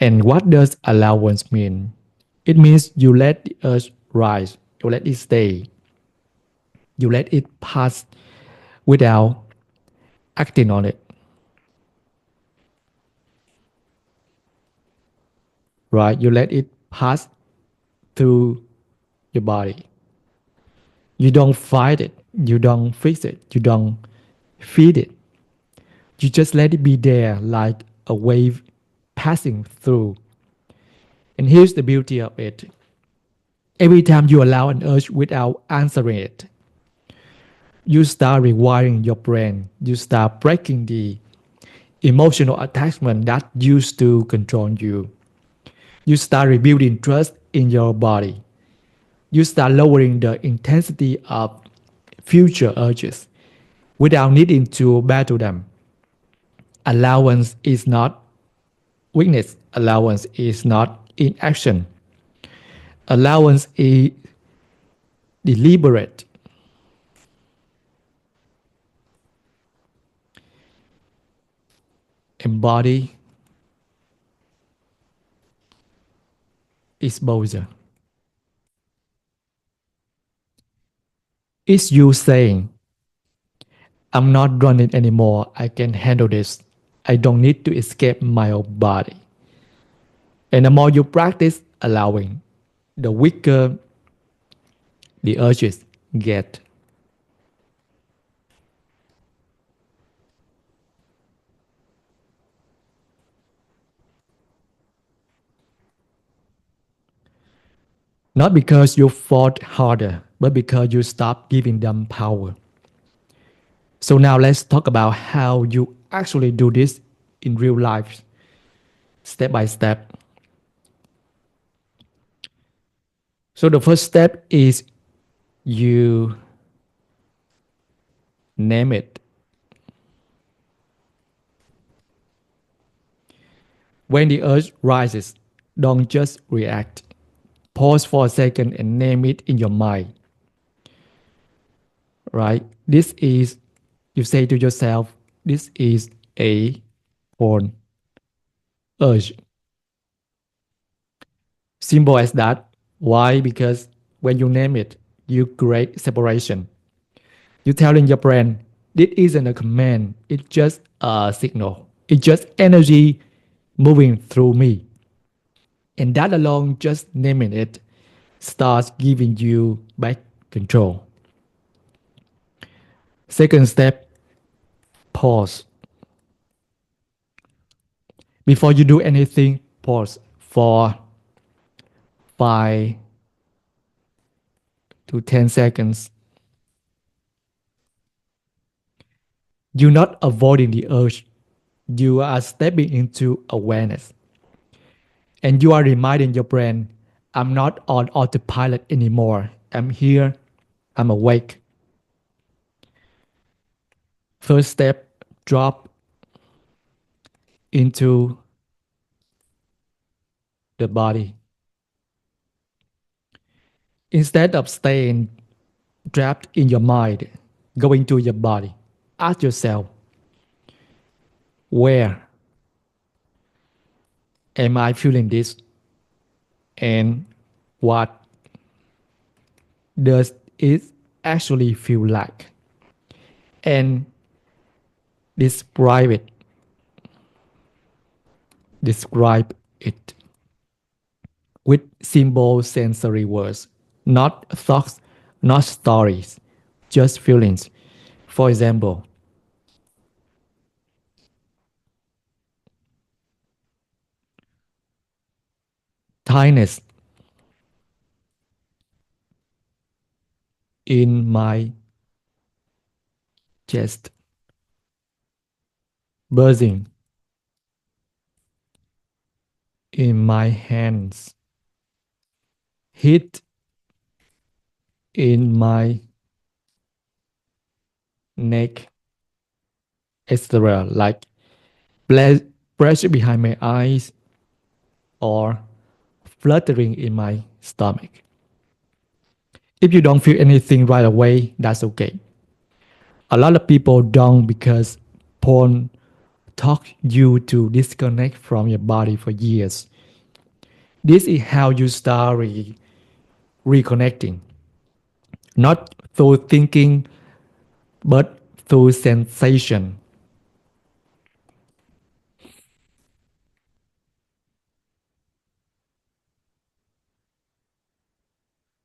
And what does allowance mean? It means you let the urge rise, you let it stay, you let it pass without acting on it, right? You let it pass through your body. You don't fight it, you don't fix it, you don't feed it. You just let it be there like a wave passing through. And here's the beauty of it. Every time you allow an urge without answering it, you start rewiring your brain. You start breaking the emotional attachment that used to control you. You start rebuilding trust in your body. You start lowering the intensity of future urges without needing to battle them. Allowance is not weakness, allowance is not inaction. Allowance is deliberate. Embody exposure. It's you saying, I'm not running anymore. I can handle this. I don't need to escape my own body. And the more you practice allowing, the weaker the urges get. Not because you fought harder, but because you stopped giving them power. So now let's talk about how you actually do this in real life, step by step. So the first step is you name it. When the urge rises, don't just react. Pause for a second and name it in your mind, right? This is, you say to yourself, this is a porn urge. Simple as that. Why? Because when you name it, you create separation. You're telling your brain, this isn't a command, it's just a signal. It's just energy moving through me. And that alone, just naming it, starts giving you back control. Second step, pause. Before you do anything, pause for 5 to 10 seconds. You're not avoiding the urge, you are stepping into awareness. And you are reminding your brain, I'm not on autopilot anymore. I'm here, I'm awake. First step, drop into the body. Instead of staying trapped in your mind, go into your body. Ask yourself, where am I feeling this? And what does it actually feel like? And describe it. Describe it with simple sensory words, not thoughts, not stories, just feelings. For example, tightness in my chest, buzzing in my hands, heat in my neck, etc. Like pressure behind my eyes or fluttering in my stomach. If you don't feel anything right away, that's okay. A lot of people don't because porn taught you to disconnect from your body for years. This is how you start reconnecting, not through thinking, but through sensation,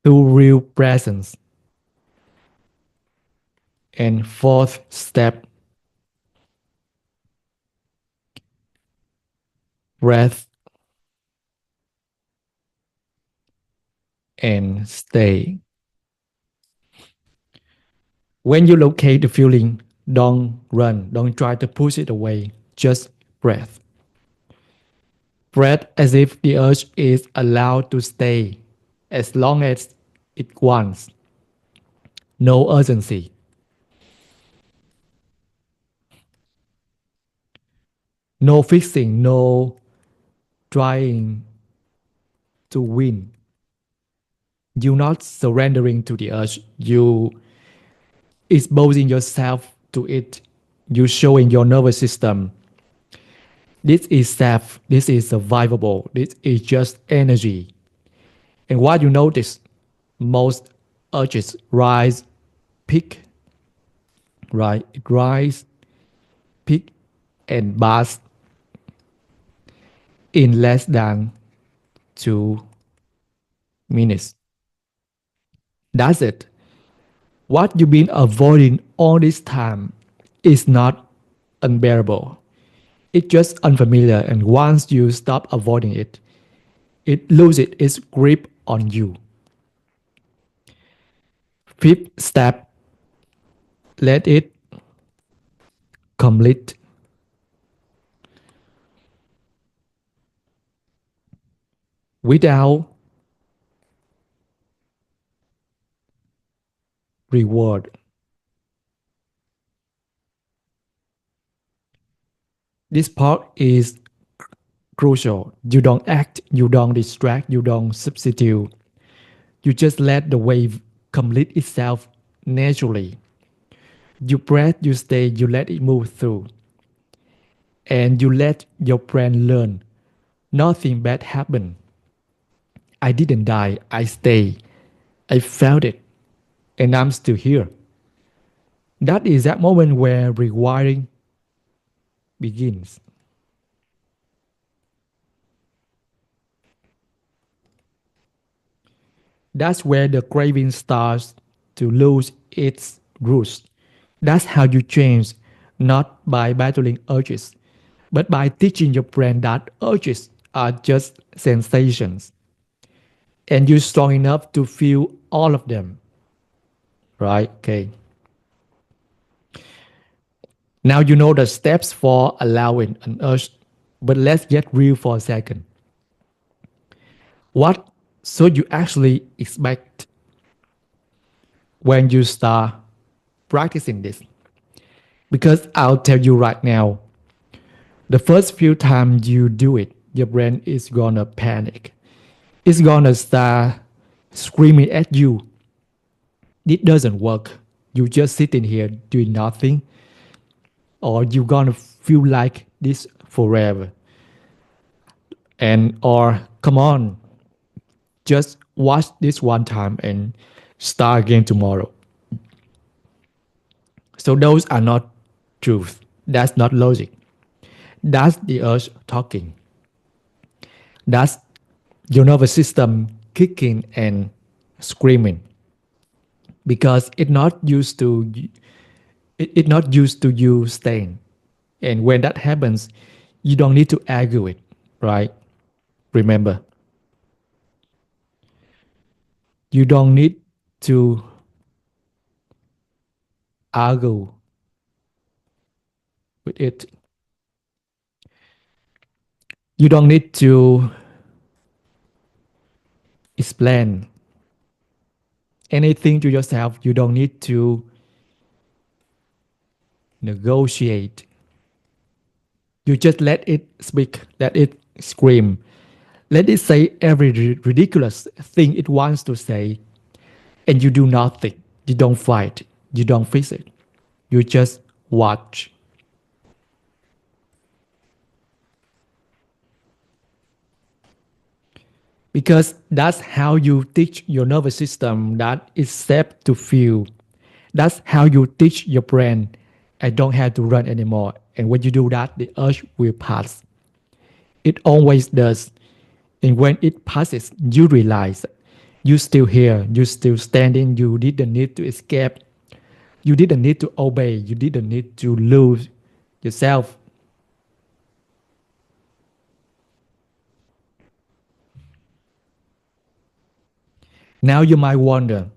through real presence. And fourth step, breath and stay. When you locate the feeling, don't run, don't try to push it away, just breath. Breath as if the urge is allowed to stay as long as it once. No urgency, no fixing, no trying to win. You're not surrendering to the urge. You exposing yourself to it. You showing your nervous system. This is safe. This is survivable. This is just energy. And what you notice, most urges rise, peak, right? It rise, peak, and burst in less than 2 minutes. That's it. What you've been avoiding all this time is not unbearable. It's just unfamiliar, and once you stop avoiding it, it loses its grip on you. Fifth step, let it complete without reward. This part is crucial. You don't act, you don't distract, you don't substitute. You just let the wave complete itself naturally. You breathe, you stay, you let it move through. And you let your brain learn. Nothing bad happened. I didn't die, I stay. I felt it. And I'm still here. That is that moment where rewiring begins. That's where the craving starts to lose its roots. That's how you change, not by battling urges, but by teaching your brain that urges are just sensations. And you're strong enough to feel all of them, right? Okay. Now you know the steps for allowing an urge, but let's get real for a second. What should you actually expect when you start practicing this? Because I'll tell you right now, the first few times you do it, your brain is gonna panic. It's gonna start screaming at you. It doesn't work. You just sitting here doing nothing, or you're gonna feel like this forever. And or come on, just watch this one time and start again tomorrow. So those are not truth. That's not logic. That's the urge talking. That's your nervous system kicking and screaming because it not used to you staying. And when that happens, you don't need to argue it, right? Remember, you don't need to argue with it. You don't need to explain anything to yourself. You don't need to negotiate. You just let it speak, let it scream, let it say every ridiculous thing it wants to say, and you do nothing. You don't fight. You don't fix it. You just watch. Because that's how you teach your nervous system that it's safe to feel. That's how you teach your brain, I don't have to run anymore. And when you do that, the urge will pass. It always does. And when it passes, you realize you're still here, you're still standing, you didn't need to escape, you didn't need to obey, you didn't need to lose yourself. Now you might wonder,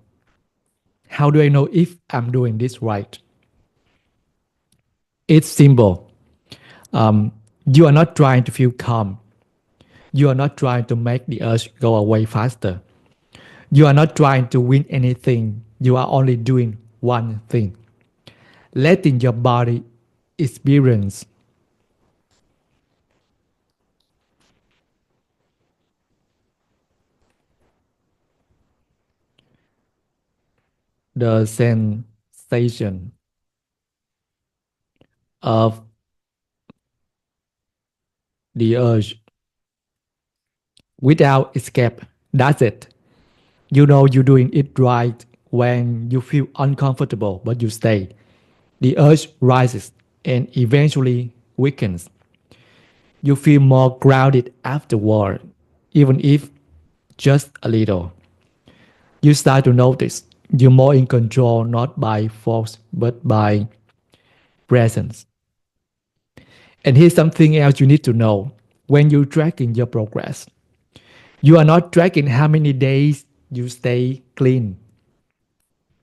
how do I know if I'm doing this right? It's simple. You are not trying to feel calm. You are not trying to make the urge go away faster. You are not trying to win anything. You are only doing one thing, letting your body experience the sensation of the urge without escape. That's it. You know you're doing it right when you feel uncomfortable, but you stay. The urge rises and eventually weakens. You feel more grounded afterward, even if just a little. You start to notice you're more in control not by force but by presence. And here's something else you need to know when you're tracking your progress. You are not tracking how many days you stay clean,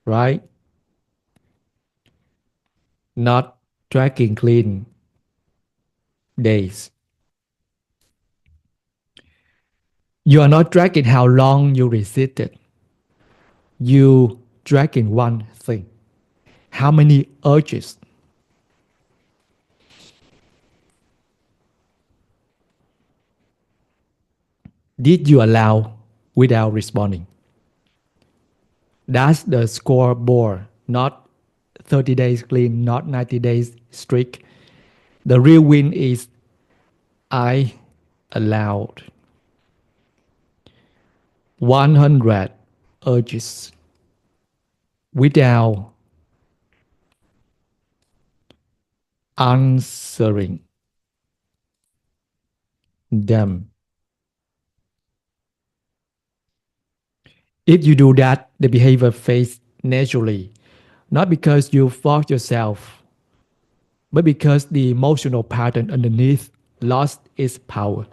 right? Not tracking clean days. You are not tracking how long you resisted. You tracking one thing. How many urges did you allow without responding? That's the scoreboard, not 30 days clean, not 90 days strict. The real win is I allowed 100 urges without answering them. If you do that, the behavior fades naturally, not because you force yourself, but because the emotional pattern underneath lost its power.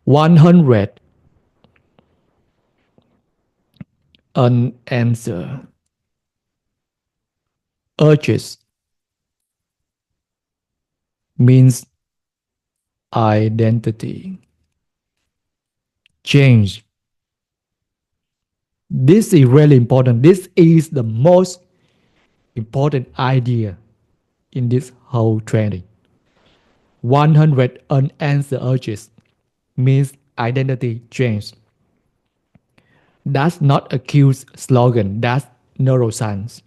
100 unanswered urges means identity change. This is really important. This is the most important idea in this whole training. 100 unanswered urges means identity change. That's not a cute slogan, that's neuroscience.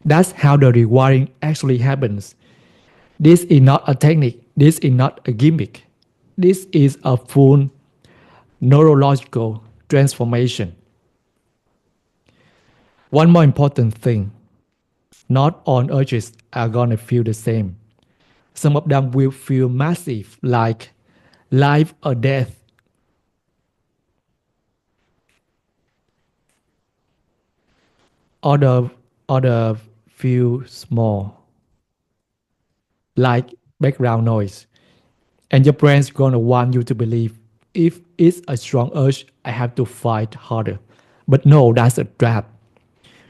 That's how the rewiring actually happens. This is not a technique, this is not a gimmick. This is a full neurological transformation. One more important thing, not all urges are gonna feel the same. Some of them will feel massive, like life or death. Other, other feel small, like background noise. And your brain's gonna want you to believe if it's a strong urge, I have to fight harder. But no, that's a trap.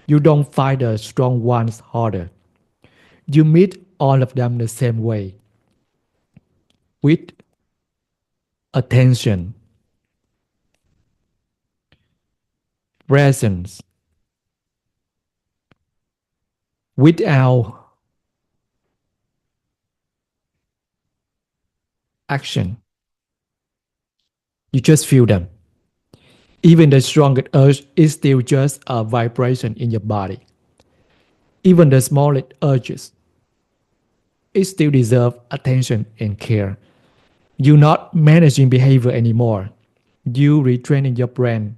You don't fight the strong ones harder. You meet all of them the same way with attention, presence, without action. You just feel them. Even the strongest urge is still just a vibration in your body. Even the smallest urges, it still deserve attention and care. You're not managing behavior anymore. You retraining your brain.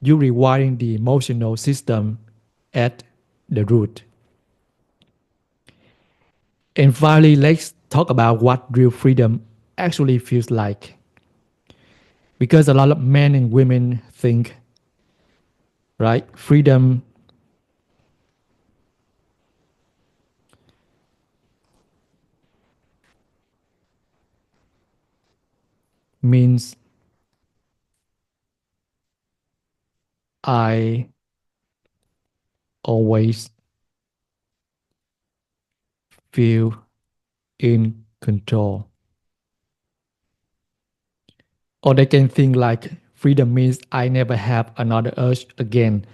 You rewiring the emotional system at the root. And finally, let's talk about what real freedom actually feels like. Because a lot of men and women think, right, freedom means I always feel in control. Or they can think like freedom means I never have another urge again.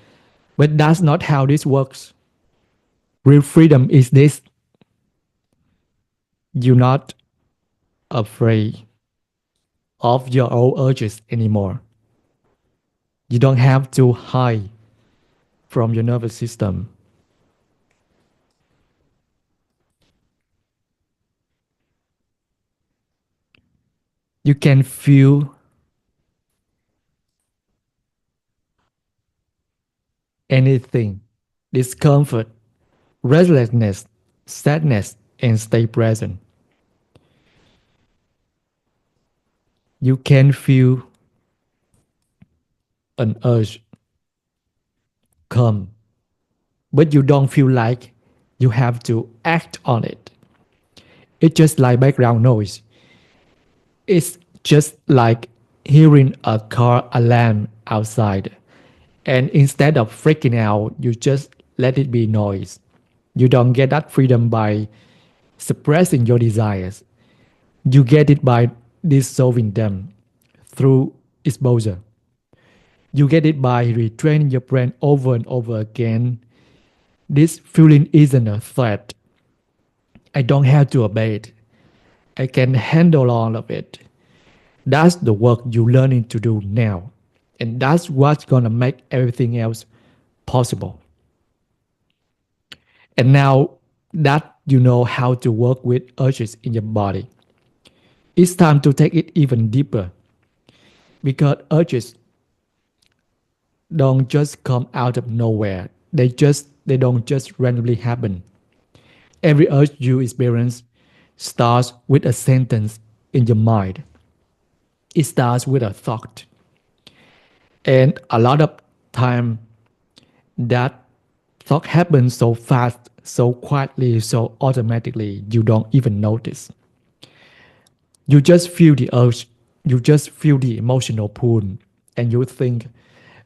But that's not how this works. Real freedom is this: you're not afraid of your own urges anymore. You don't have to hide from your nervous system. You can feel anything: discomfort, restlessness, sadness, and stay present. You can feel an urge come, but you don't feel like you have to act on it. It's just like background noise. It's just like hearing a car alarm outside. And instead of freaking out, you just let it be noise. You don't get that freedom by suppressing your desires. You get it by dissolving them through exposure. You get it by retraining your brain over and over again. This feeling isn't a threat. I don't have to obey it. I can handle all of it. That's the work you're learning to do now. And that's what's gonna make everything else possible. And now that you know how to work with urges in your body, it's time to take it even deeper, because urges don't just come out of nowhere. They don't just randomly happen. Every urge you experience starts with a sentence in your mind. It starts with a thought. And a lot of time that thought happens so fast, so quietly, so automatically, you don't even notice. You just feel the urge, you just feel the emotional pull, and you think,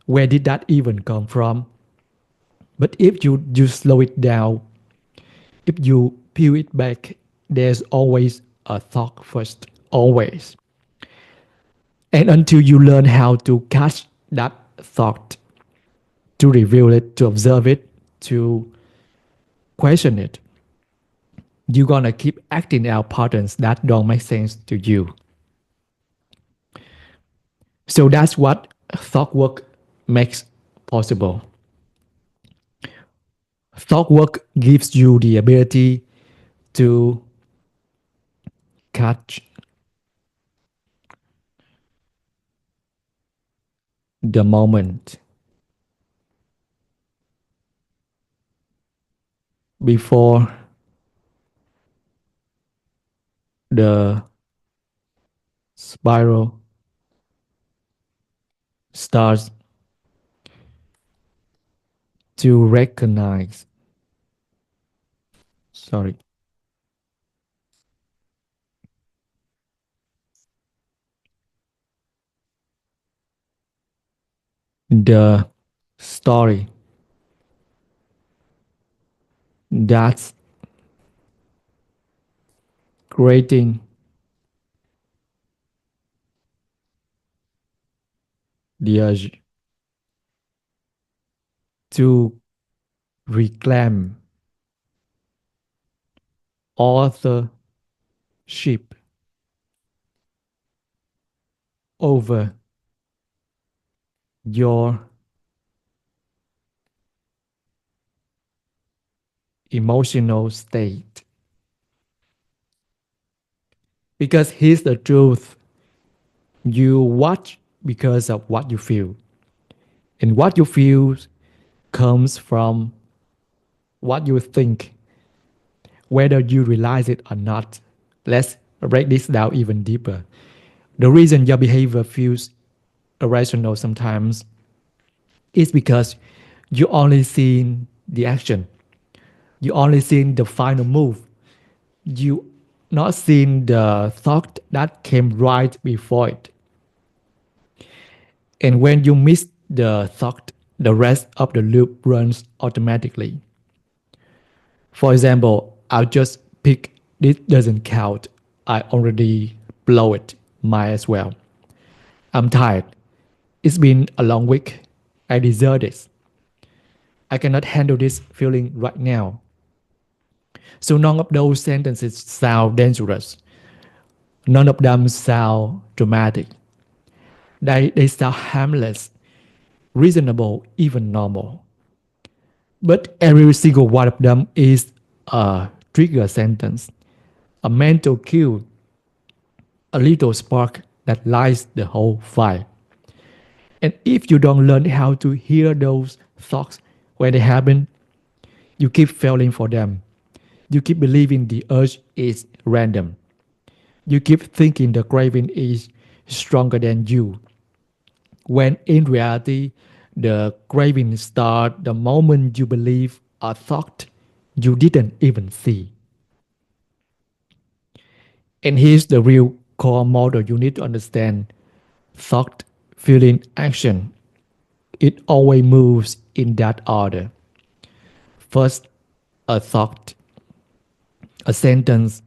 where did that even come from? But if you slow it down, if you peel it back, there's always a thought first, always. And until you learn how to catch that thought, to reveal it, to observe it, to question it, you're gonna keep acting out patterns that don't make sense to you. So that's what thought work makes possible. Thought work gives you the ability to catch the moment before the spiral starts, to recognize, sorry, the story that's creating the urge to reclaim authorship over your emotional state. Because here's the truth: you watch because of what you feel, and what you feel comes from what you think, whether you realize it or not. Let's break this down even deeper. The reason your behavior feels irrational sometimes is because you only seen the action, you only seen the final move, you not seen the thought that came right before it. And when you miss the thought, the rest of the loop runs automatically. For example, I'll just pick this doesn't count. I already blow it. Might as well. I'm tired. It's been a long week. I deserve this. I cannot handle this feeling right now. So none of those sentences sound dangerous. None of them sound dramatic. They sound harmless, reasonable, even normal. But every single one of them is a trigger sentence, a mental cue, a little spark that lights the whole fire. And if you don't learn how to hear those thoughts when they happen, you keep falling for them. You keep believing the urge is random. You keep thinking the craving is stronger than you. When in reality, the craving starts the moment you believe a thought you didn't even see. And here's the real core model you need to understand: thought, feeling, action. It always moves in that order. First, a thought, a sentence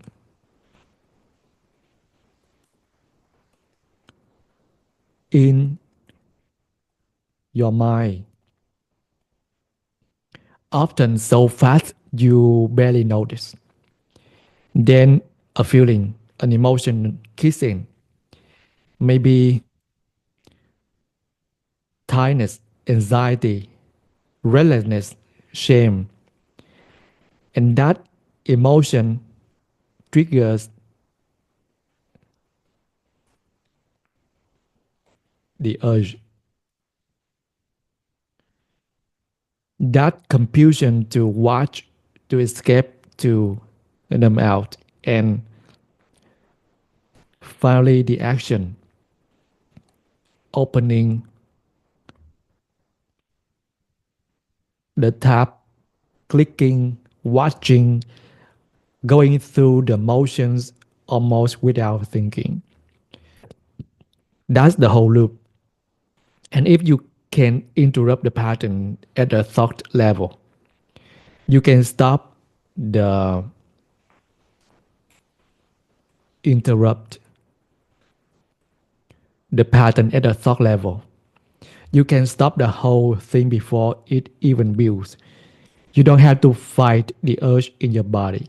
in your mind, often so fast you barely notice. Then a feeling, an emotion kicks in, maybe tiredness, anxiety, restlessness, shame, and that emotion triggers the urge. That compulsion to watch, to escape, to numb out, and finally the action, opening the tab, clicking, watching, going through the motions almost without thinking. That's the whole loop. And if you can interrupt the pattern at the thought level, you can stop the interrupt the pattern at the thought level. You can stop the whole thing before it even builds. You don't have to fight the urge in your body.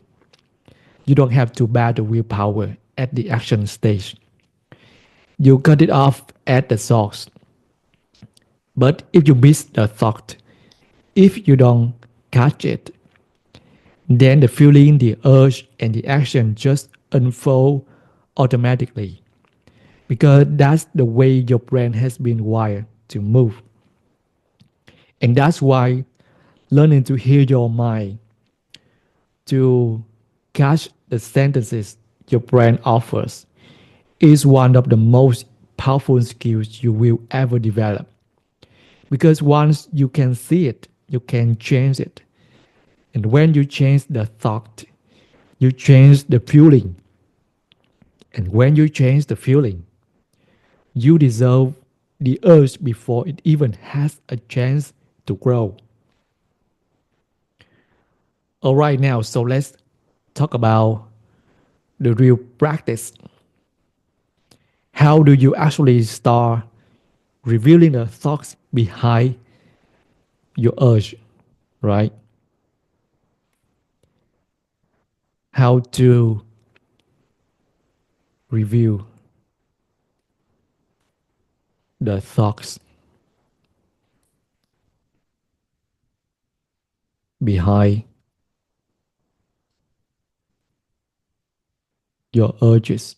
You don't have to battle willpower at the action stage. You cut it off at the source. But if you miss the thought, if you don't catch it, then the feeling, the urge, and the action just unfold automatically, because that's the way your brain has been wired to move. And that's why learning to hear your mind, to catch the sentences your brain offers, is one of the most powerful skills you will ever develop. Because once you can see it, you can change it. And when you change the thought, you change the feeling. And when you change the feeling, you dissolve the urge before it even has a chance to grow. All right, now, so let's talk about the real practice. How do you actually start revealing the thoughts behind your urge, right? How to review the thoughts behind your urges.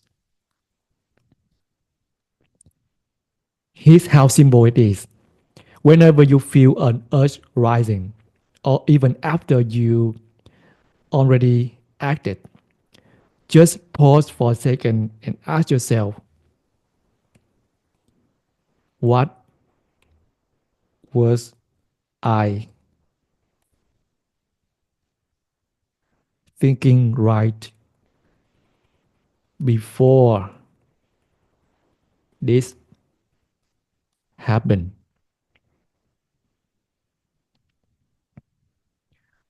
Here's how simple it is. Whenever you feel an urge rising, or even after you already acted, just pause for a second and ask yourself, what was I thinking right before this happened?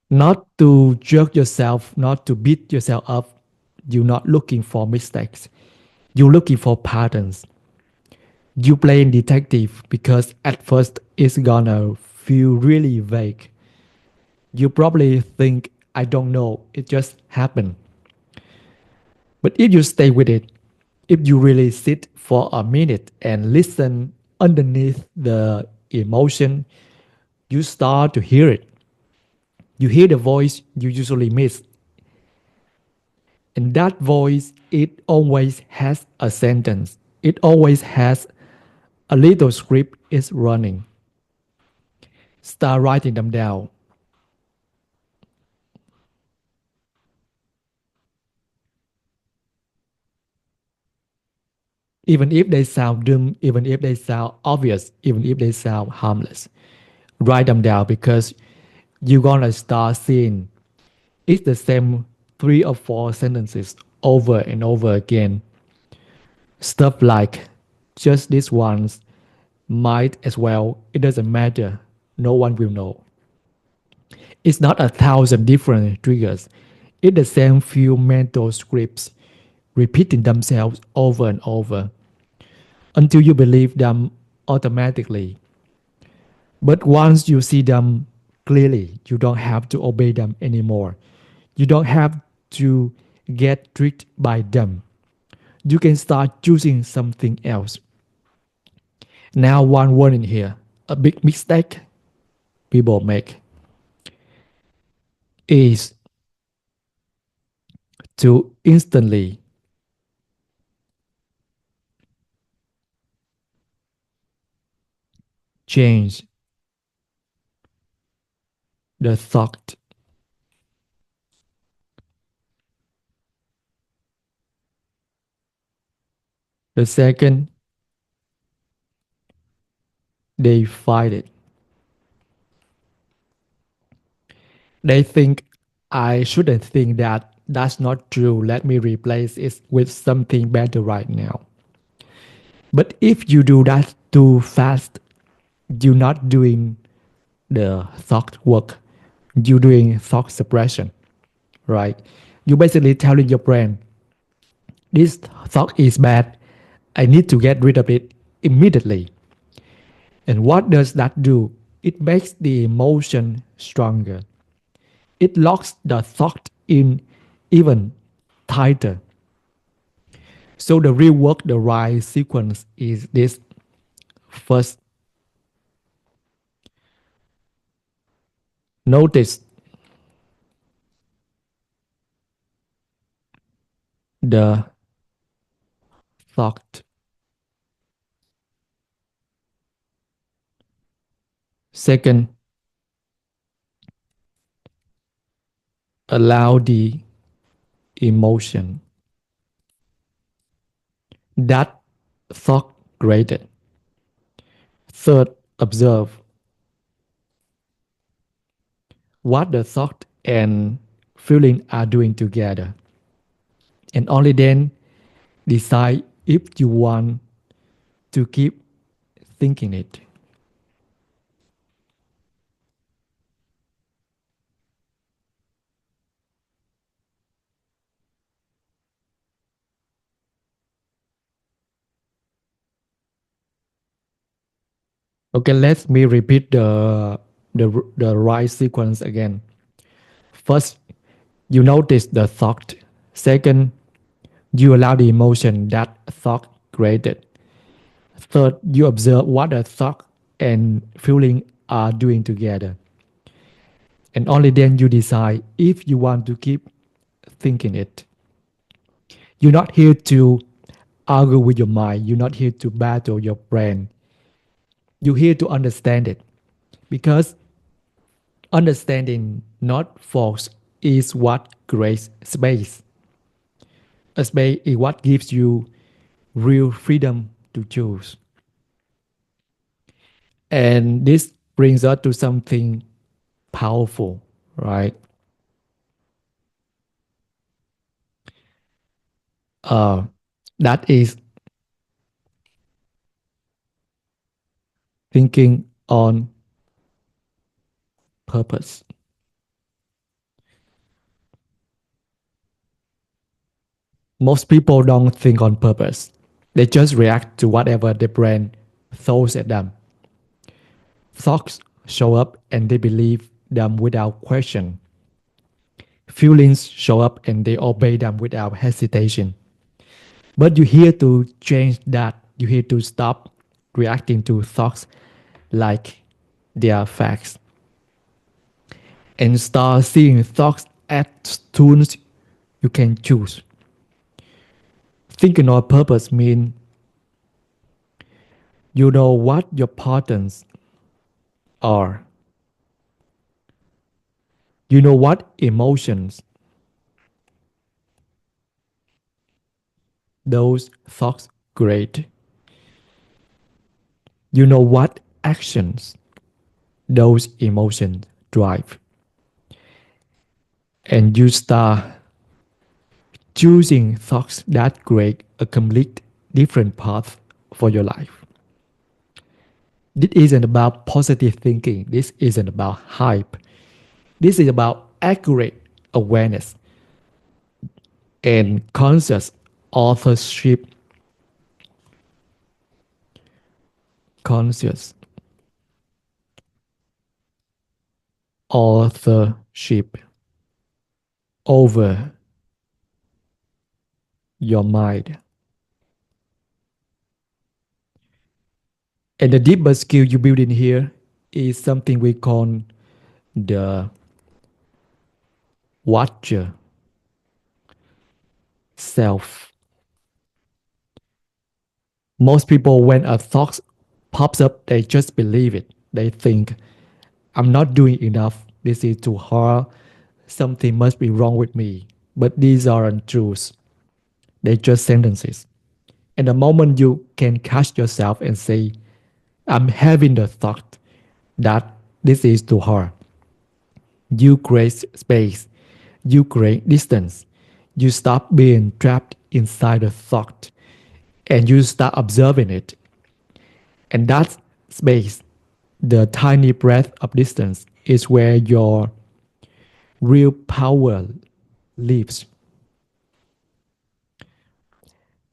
Not to jerk yourself, not to beat yourself up. You're not looking for mistakes. You're looking for patterns. You playing detective because at first it's gonna feel really vague. You probably think, I don't know, it just happened. But if you stay with it, if you really sit for a minute and listen underneath the emotion, you start to hear it. You hear the voice you usually miss. And that voice, it always has a sentence. It always has a little script is running. Start writing them down. Even if they sound dumb, even if they sound obvious, even if they sound harmless. Write them down because you're gonna start seeing it's the same 3 or 4 sentences over and over again. Stuff like just this once, might as well, it doesn't matter, no one will know. It's not 1,000 different triggers. It's the same few mental scripts repeating themselves over and over until you believe them automatically. But once you see them clearly, you don't have to obey them anymore. You don't have to get tricked by them. You can start choosing something else. Now, one warning here, a big mistake people make is to instantly change the thought. The second they fight it, they think, I shouldn't think that. That's not true. Let me replace it with something better right now. But if you do that too fast, you're not doing the thought work. You're doing thought suppression, right? You're basically telling your brain, this thought is bad. I need to get rid of it immediately. And what does that do? It makes the emotion stronger. It locks the thought in even tighter. So the real work, the right sequence is this. First, notice the thought. Second, allow the emotion that thought created. Third, observe what the thought and feeling are doing together. And only then decide if you want to keep thinking it. Okay, let me repeat the right sequence again. First, you notice the thought. Second, you allow the emotion that thought created. Third, you observe what the thought and feeling are doing together. And only then you decide if you want to keep thinking it. You're not here to argue with your mind. You're not here to battle your brain. You're here to understand it. Because understanding, not force, is what creates space. A space is what gives you real freedom to choose. And this brings us to something powerful, right? Uh, that is thinking on purpose. Most people don't think on purpose. They just react to whatever the brain throws at them. Thoughts show up and they believe them without question. Feelings show up and they obey them without hesitation. But you're here to change that. You're here to stop reacting to thoughts like they are facts and start seeing thoughts as tools you can choose. Thinking on purpose means you know what your patterns are. You know what emotions those thoughts create. You know what actions those emotions drive. And you start choosing thoughts that create a complete different path for your life. This isn't about positive thinking. This isn't about hype. This is about accurate awareness and conscious authorship. Conscious authorship over your mind. And the deeper skill you build in here is something we call the watcher self. Most people, when a thought pops up, they just believe it. They think, I'm not doing enough. This is too hard. Something must be wrong with me. But these aren't truths. They're just sentences. And the moment you can catch yourself and say, I'm having the thought that this is too hard, you create space, you create distance, you stop being trapped inside the thought and you start observing it. And that space, the tiny breath of distance, is where your real power lives.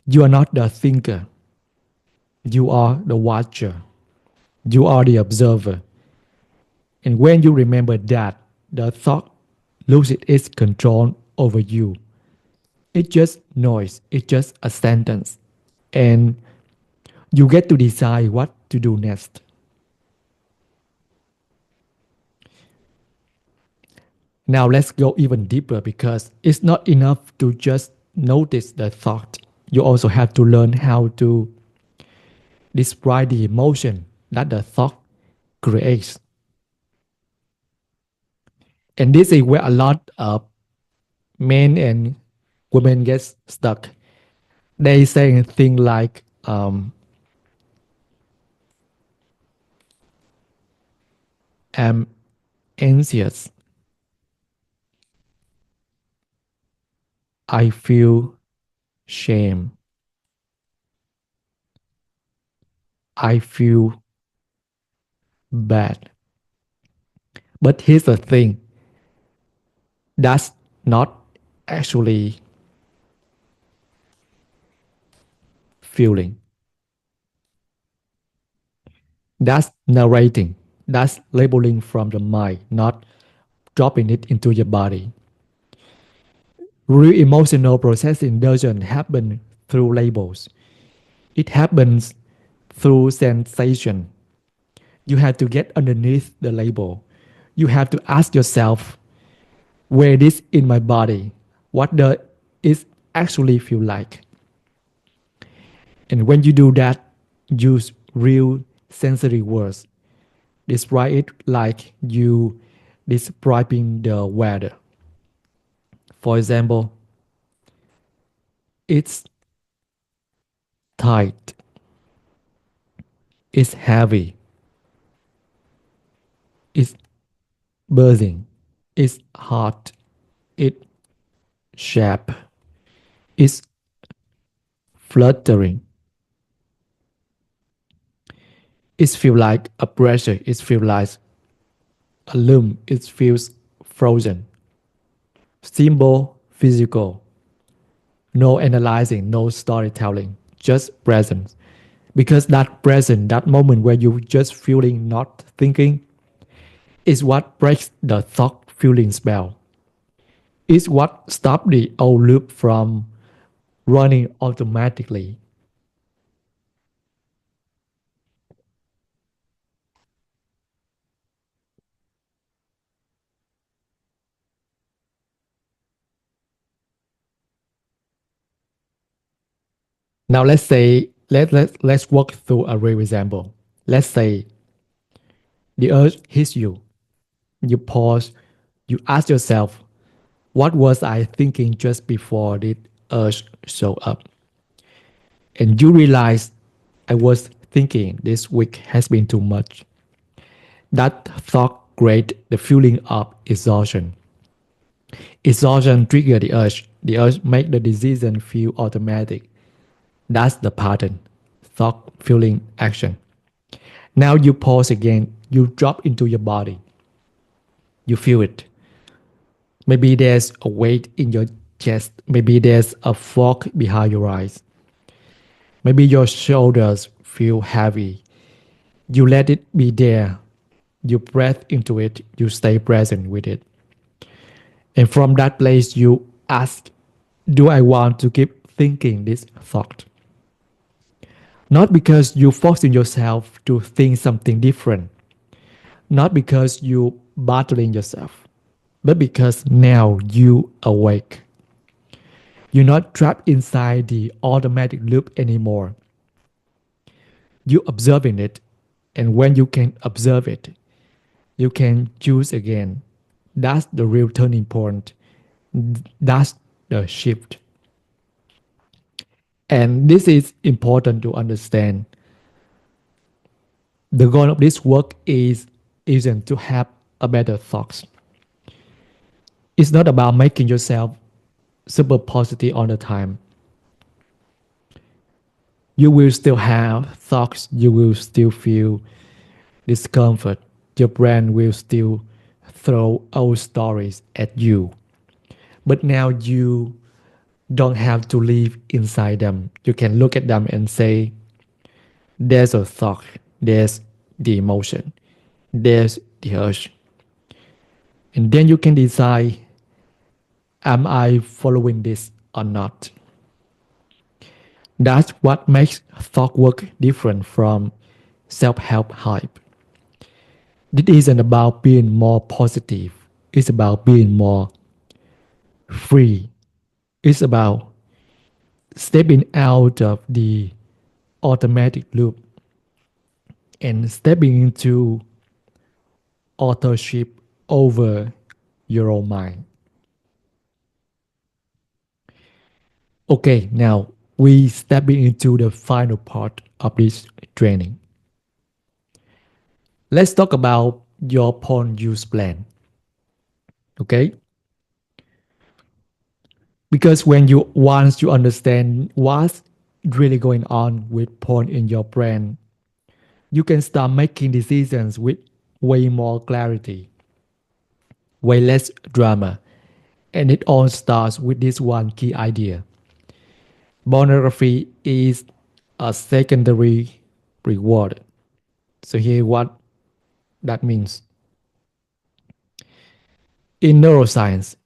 You are not the thinker, you are the watcher, you are the observer. And when you remember that, the thought loses its control over you. It's just noise, it's just a sentence. And you get to decide what to do next. Now let's go even deeper because it's not enough to just notice the thought. You also have to learn how to describe the emotion that the thought creates. And this is where a lot of men and women get stuck. They say things like, I'm anxious, I feel shame, I feel bad. But here's the thing, that's not actually feeling. That's narrating. That's labeling from the mind, not dropping it into your body. Real emotional processing doesn't happen through labels. It happens through sensation. You have to get underneath the label. You have to ask yourself, where this in my body? What does it actually feel like? And when you do that, use real sensory words. Describe it like you describing the weather. For example, it's tight, it's heavy, it's buzzing, it's hot, it's sharp, it's fluttering. It feels like a pressure, it feels like a loom, it feels frozen. Simple, physical, no analyzing, no storytelling, just presence. Because that present, that moment where you just feeling, not thinking, is what breaks the thought feeling spell. It's what stops the old loop from running automatically. Now let's say let's walk through a real example. Let's say the urge hits you. You pause, you ask yourself, what was I thinking just before the urge showed up? And you realize I was thinking this week has been too much. That thought creates the feeling of exhaustion. Exhaustion triggers the urge. The urge make the decision feel automatic. That's the pattern. Thought, feeling, action. Now you pause again. You drop into your body. You feel it. Maybe there's a weight in your chest. Maybe there's a fog behind your eyes. Maybe your shoulders feel heavy. You let it be there. You breathe into it. You stay present with it. And from that place, you ask, do I want to keep thinking this thought? Not because you forcing yourself to think something different, not because you battling yourself, but because now you awake. You're not trapped inside the automatic loop anymore. You observing it, and when you can observe it, you can choose again. That's the real turning point. That's the shift. And this is important to understand. The goal of this work is isn't to have a better thoughts. It's not about making yourself super positive all the time. You will still have thoughts, you will still feel discomfort. Your brain will still throw old stories at you. But now you don't have to live inside them. You can look at them and say, there's a thought, there's the emotion, there's the urge. And then you can decide, am I following this or not? That's what makes thought work different from self help hype. It isn't about being more positive, it's about being more free. It's about stepping out of the automatic loop and stepping into authorship over your own mind. Okay, now we stepping into the final part of this training. Let's talk about your porn use plan. Okay? Because when you once you understand what's really going on with porn in your brain, you can start making decisions with way more clarity, way less drama. And it all starts with this one key idea. Pornography is a secondary reward. So here what that means. In neuroscience,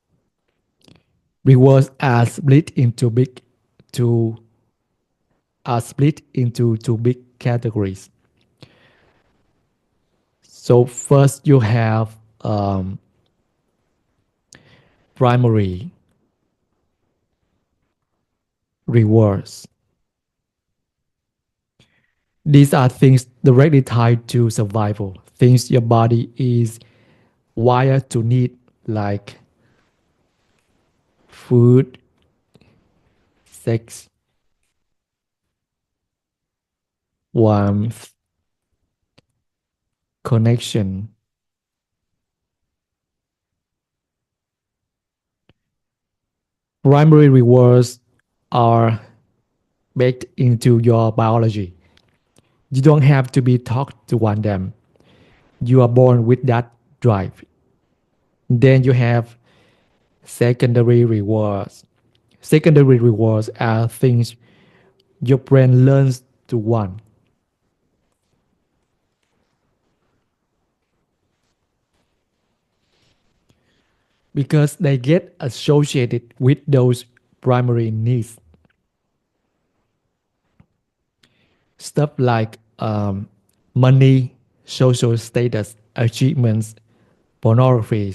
rewards to are split into two big categories. So first you have primary rewards. These are things directly tied to survival, things your body is wired to need, like food, sex, warmth, connection. Primary rewards are baked into your biology. You don't have to be taught to want them. You are born with that drive. Then you have secondary rewards. Secondary rewards are things your brain learns to want because they get associated with those primary needs. Stuff like money, social status, achievements, pornography,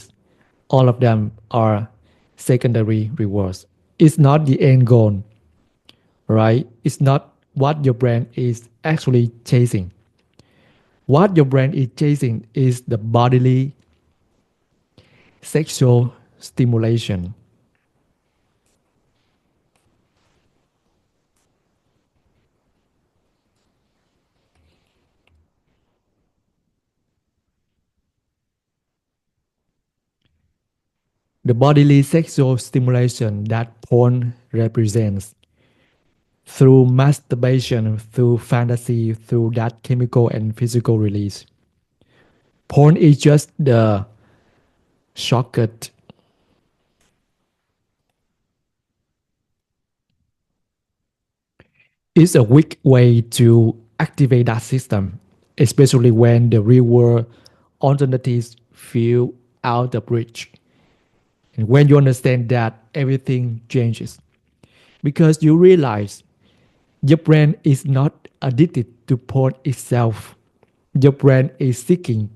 all of them are secondary rewards. It's not the end goal, right? It's not what your brain is actually chasing. What your brain is chasing is the bodily sexual stimulation. The bodily sexual stimulation that porn represents through masturbation, through fantasy, through that chemical and physical release. Porn is just the shortcut. It's a weak way to activate that system, especially when the real world alternatives feel out of reach. And when you understand that, everything changes because you realize your brain is not addicted to porn itself. Your brain is seeking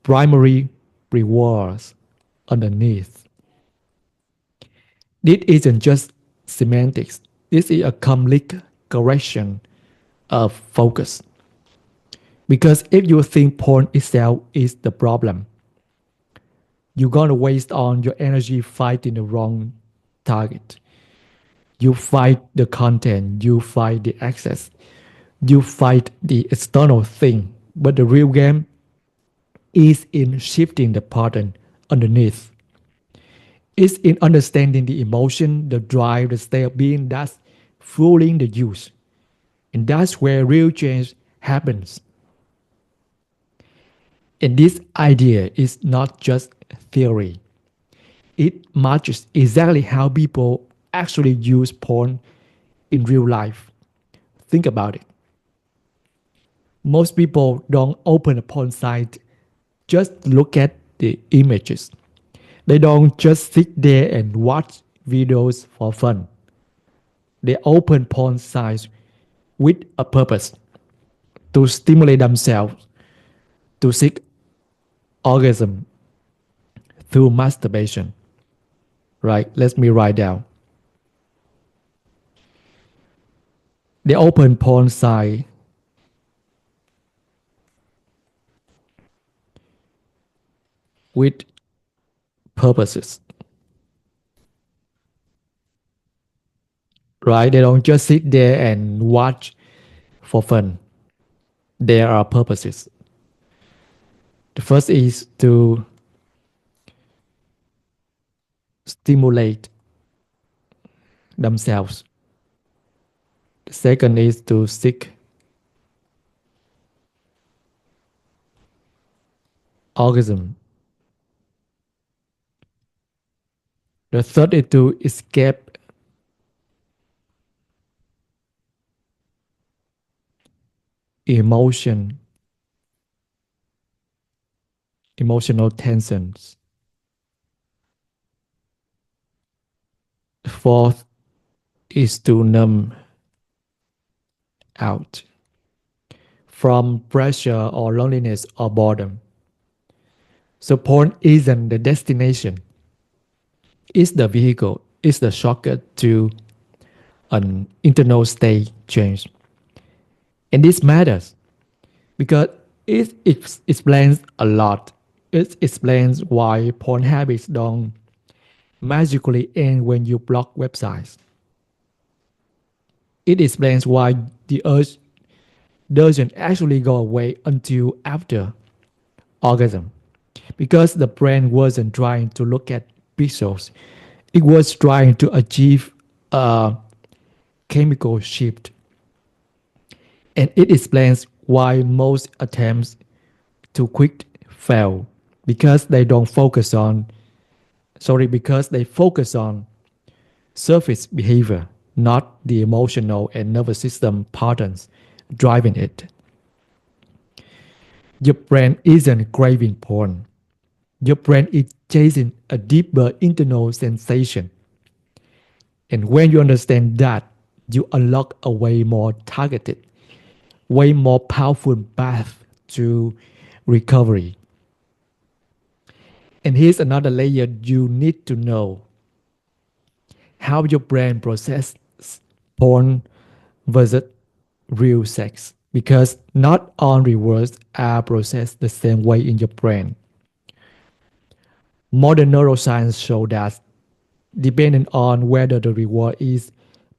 primary rewards underneath. This isn't just semantics, this is a complete correction of focus. Because if you think porn itself is the problem, you're gonna waste on your energy fighting the wrong target. You fight the content, you fight the access, you fight the external thing. But the real game is in shifting the pattern underneath. It's in understanding the emotion, the drive, the state of being that's fueling the use. And that's where real change happens. And this idea is not just theory. It matches exactly how people actually use porn in real life. Think about it. Most people don't open a porn site just look at the images. They don't just sit there and watch videos for fun. They open porn sites with a purpose to stimulate themselves, to seek orgasm through masturbation. Right? Let me write down. They open porn site with purposes. Right? They don't just sit there and watch for fun. There are purposes. The first is to stimulate themselves. The second is to seek orgasm. The third is to escape emotion, emotional tensions. The fourth is to numb out from pressure or loneliness or boredom. So porn isn't the destination, it's the vehicle, it's the shortcut to an internal state change. And this matters because it explains a lot. It explains why porn habits don't magically end when you block websites. It explains why the urge doesn't actually go away until after orgasm. Because the brain wasn't trying to look at pixels, it was trying to achieve a chemical shift. And it explains why most attempts to quit fail because they don't focus on because they focus on surface behavior, not the emotional and nervous system patterns driving it. Your brain isn't craving porn. Your brain is chasing a deeper internal sensation. And when you understand that, you unlock a way more targeted, way more powerful path to recovery. And here's another layer you need to know: how your brain processes porn versus real sex. Because not all rewards are processed the same way in your brain. Modern neuroscience shows that depending on whether the reward is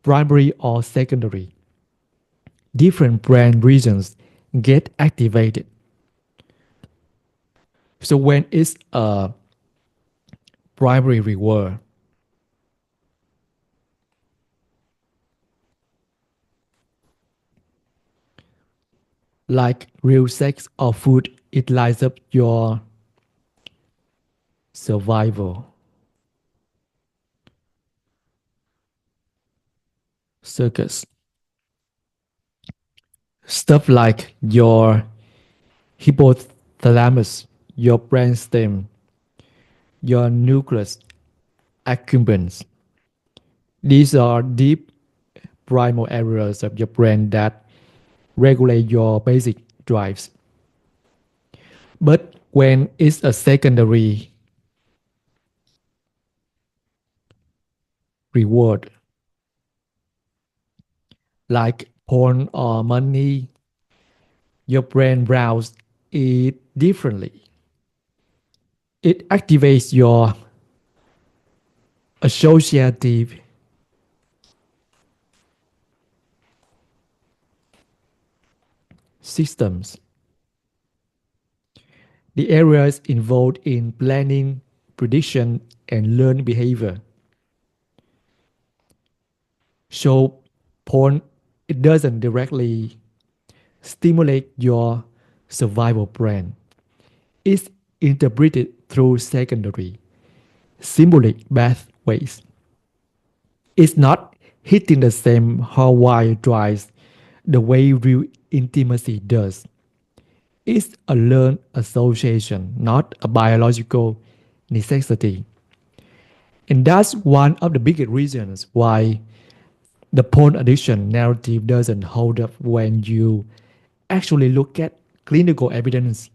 primary or secondary, different brain regions get activated. So when it's a primary reward, like real sex or food, it lights up your survival circuits. Stuff like your hypothalamus, your brainstem, your nucleus accumbens. These are deep primal areas of your brain that regulate your basic drives. But when it's a secondary reward, like porn or money, your brain browses it differently. It activates your associative systems, the areas involved in planning, prediction, and learned behavior. So, porn, it doesn't directly stimulate your survival brain. It's interpreted through secondary, symbolic pathways. It's not hitting the same hardwired drives the way real intimacy does. It's a learned association, not a biological necessity. And that's one of the biggest reasons why the porn addiction narrative doesn't hold up when you actually look at clinical evidence.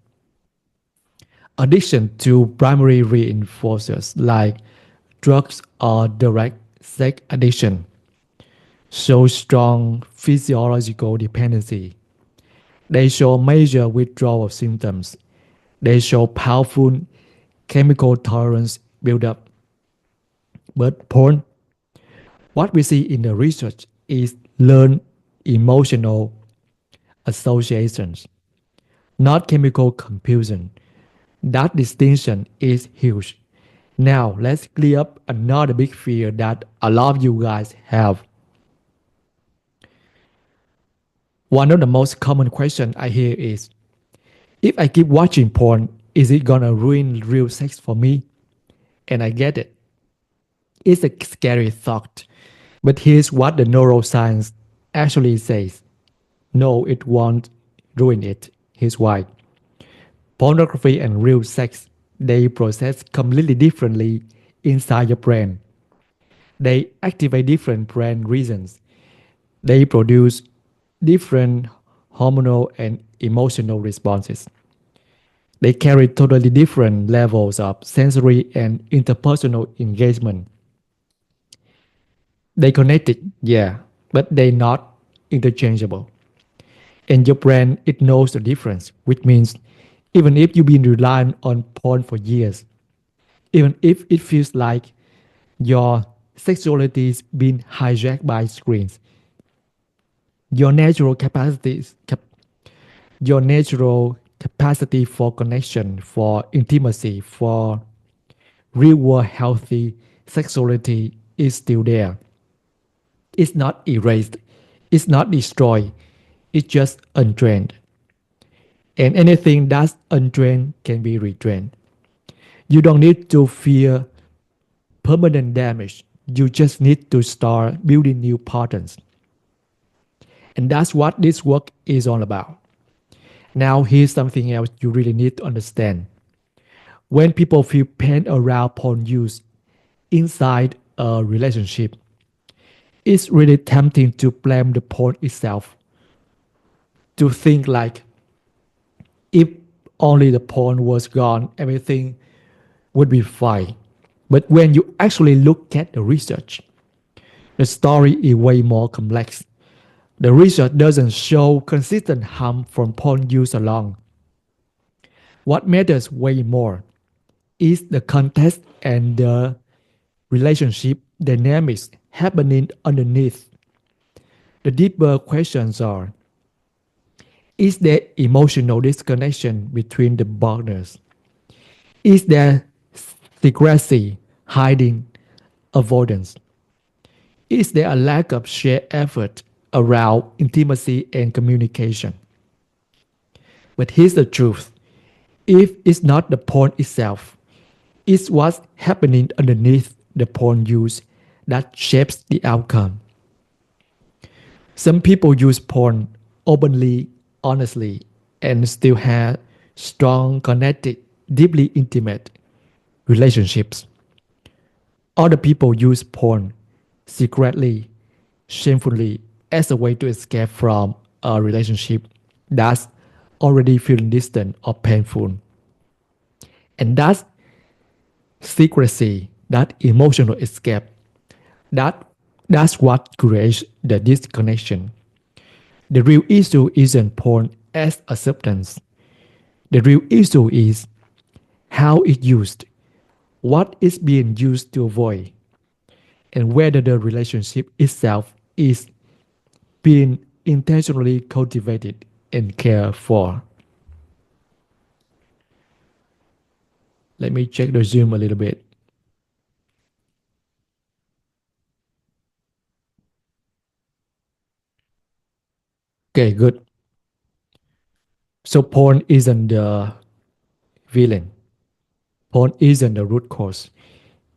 Addiction to primary reinforcers like drugs or direct sex addiction show strong physiological dependency. They show major withdrawal symptoms. They show powerful chemical tolerance buildup. But porn, what we see in the research is learned emotional associations, not chemical confusion. That distinction is huge. Now, let's clear up another big fear that a lot of you guys have. One of the most common questions I hear is, if I keep watching porn, is it gonna ruin real sex for me? And I get it. It's a scary thought. But here's what the neuroscience actually says: no, it won't ruin it. Here's why. Pornography and real sex, they process completely differently inside your brain. They activate different brain regions. They produce different hormonal and emotional responses. They carry totally different levels of sensory and interpersonal engagement. They connected, yeah, but they're not interchangeable. And your brain, it knows the difference, which means even if you've been relying on porn for years, even if it feels like your sexuality is being hijacked by screens, your natural capacities, your natural capacity for connection, for intimacy, for real world healthy sexuality is still there. It's not erased, it's not destroyed, it's just untrained. And anything that's untrained can be retrained. You don't need to fear permanent damage You just need to start building new patterns. And that's what this work is all about. Now, here's something else you really need to understand. When people feel pain around porn use inside a relationship, it's really tempting to blame the porn itself, to think like if only the porn was gone, everything would be fine. But when you actually look at the research, the story is way more complex. The research doesn't show consistent harm from porn use alone. What matters way more is the context and the relationship dynamics happening underneath. The deeper questions are: is there emotional disconnection between the partners? Is there secrecy, hiding, avoidance? Is there a lack of shared effort around intimacy and communication? But here's the truth: if it's not the porn itself, it's what's happening underneath the porn use that shapes the outcome. Some people use porn openly, honestly, and still have strong, connected, deeply intimate relationships. Other people use porn secretly, shamefully, as a way to escape from a relationship that's already feeling distant or painful. And that secrecy, that emotional escape, that that's what creates the disconnection. The real issue isn't porn as a substance. The real issue is how it's used, what is being used to avoid, and whether the relationship itself is being intentionally cultivated and cared for. Let me check the Zoom a little bit. Okay, good. So porn isn't the villain. Porn isn't the root cause.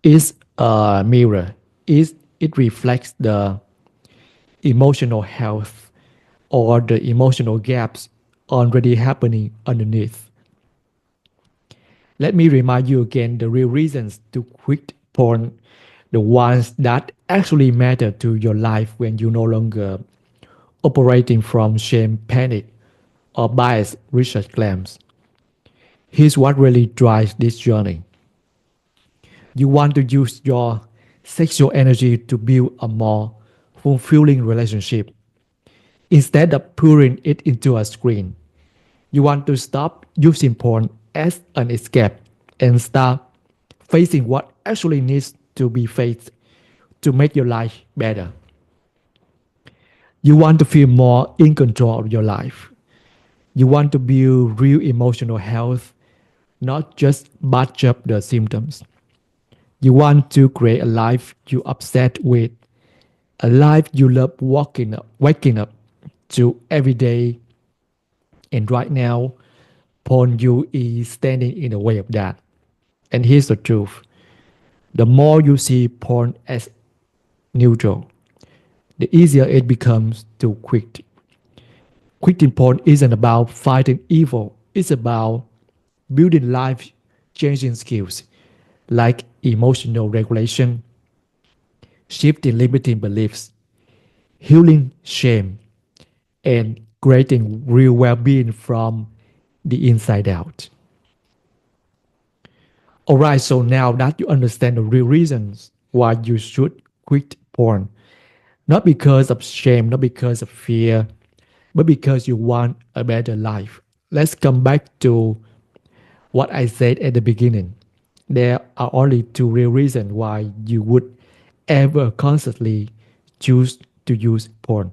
It's a mirror. It reflects the emotional health or the emotional gaps already happening underneath. Let me remind you again the real reasons to quit porn, the ones that actually matter to your life when you no longer operating from shame, panic, or biased research claims. Here's what really drives this journey. You want to use your sexual energy to build a more fulfilling relationship instead of pouring it into a screen. You want to stop using porn as an escape and start facing what actually needs to be faced to make your life better. You want to feel more in control of your life. You want to build real emotional health, not just batch up the symptoms. You want to create a life you upset with, a life you love waking up to every day. And right now, porn you is standing in the way of that. And here's the truth. The more you see porn as neutral, the easier it becomes to quit. Quitting porn isn't about fighting evil. It's about building life changing skills like emotional regulation, shifting limiting beliefs, healing shame, and creating real well-being from the inside out. All right, so now that you understand the real reasons why you should quit porn, not because of shame, not because of fear, but because you want a better life. Let's come back to what I said at the beginning. There are only two real reasons why you would ever constantly choose to use porn.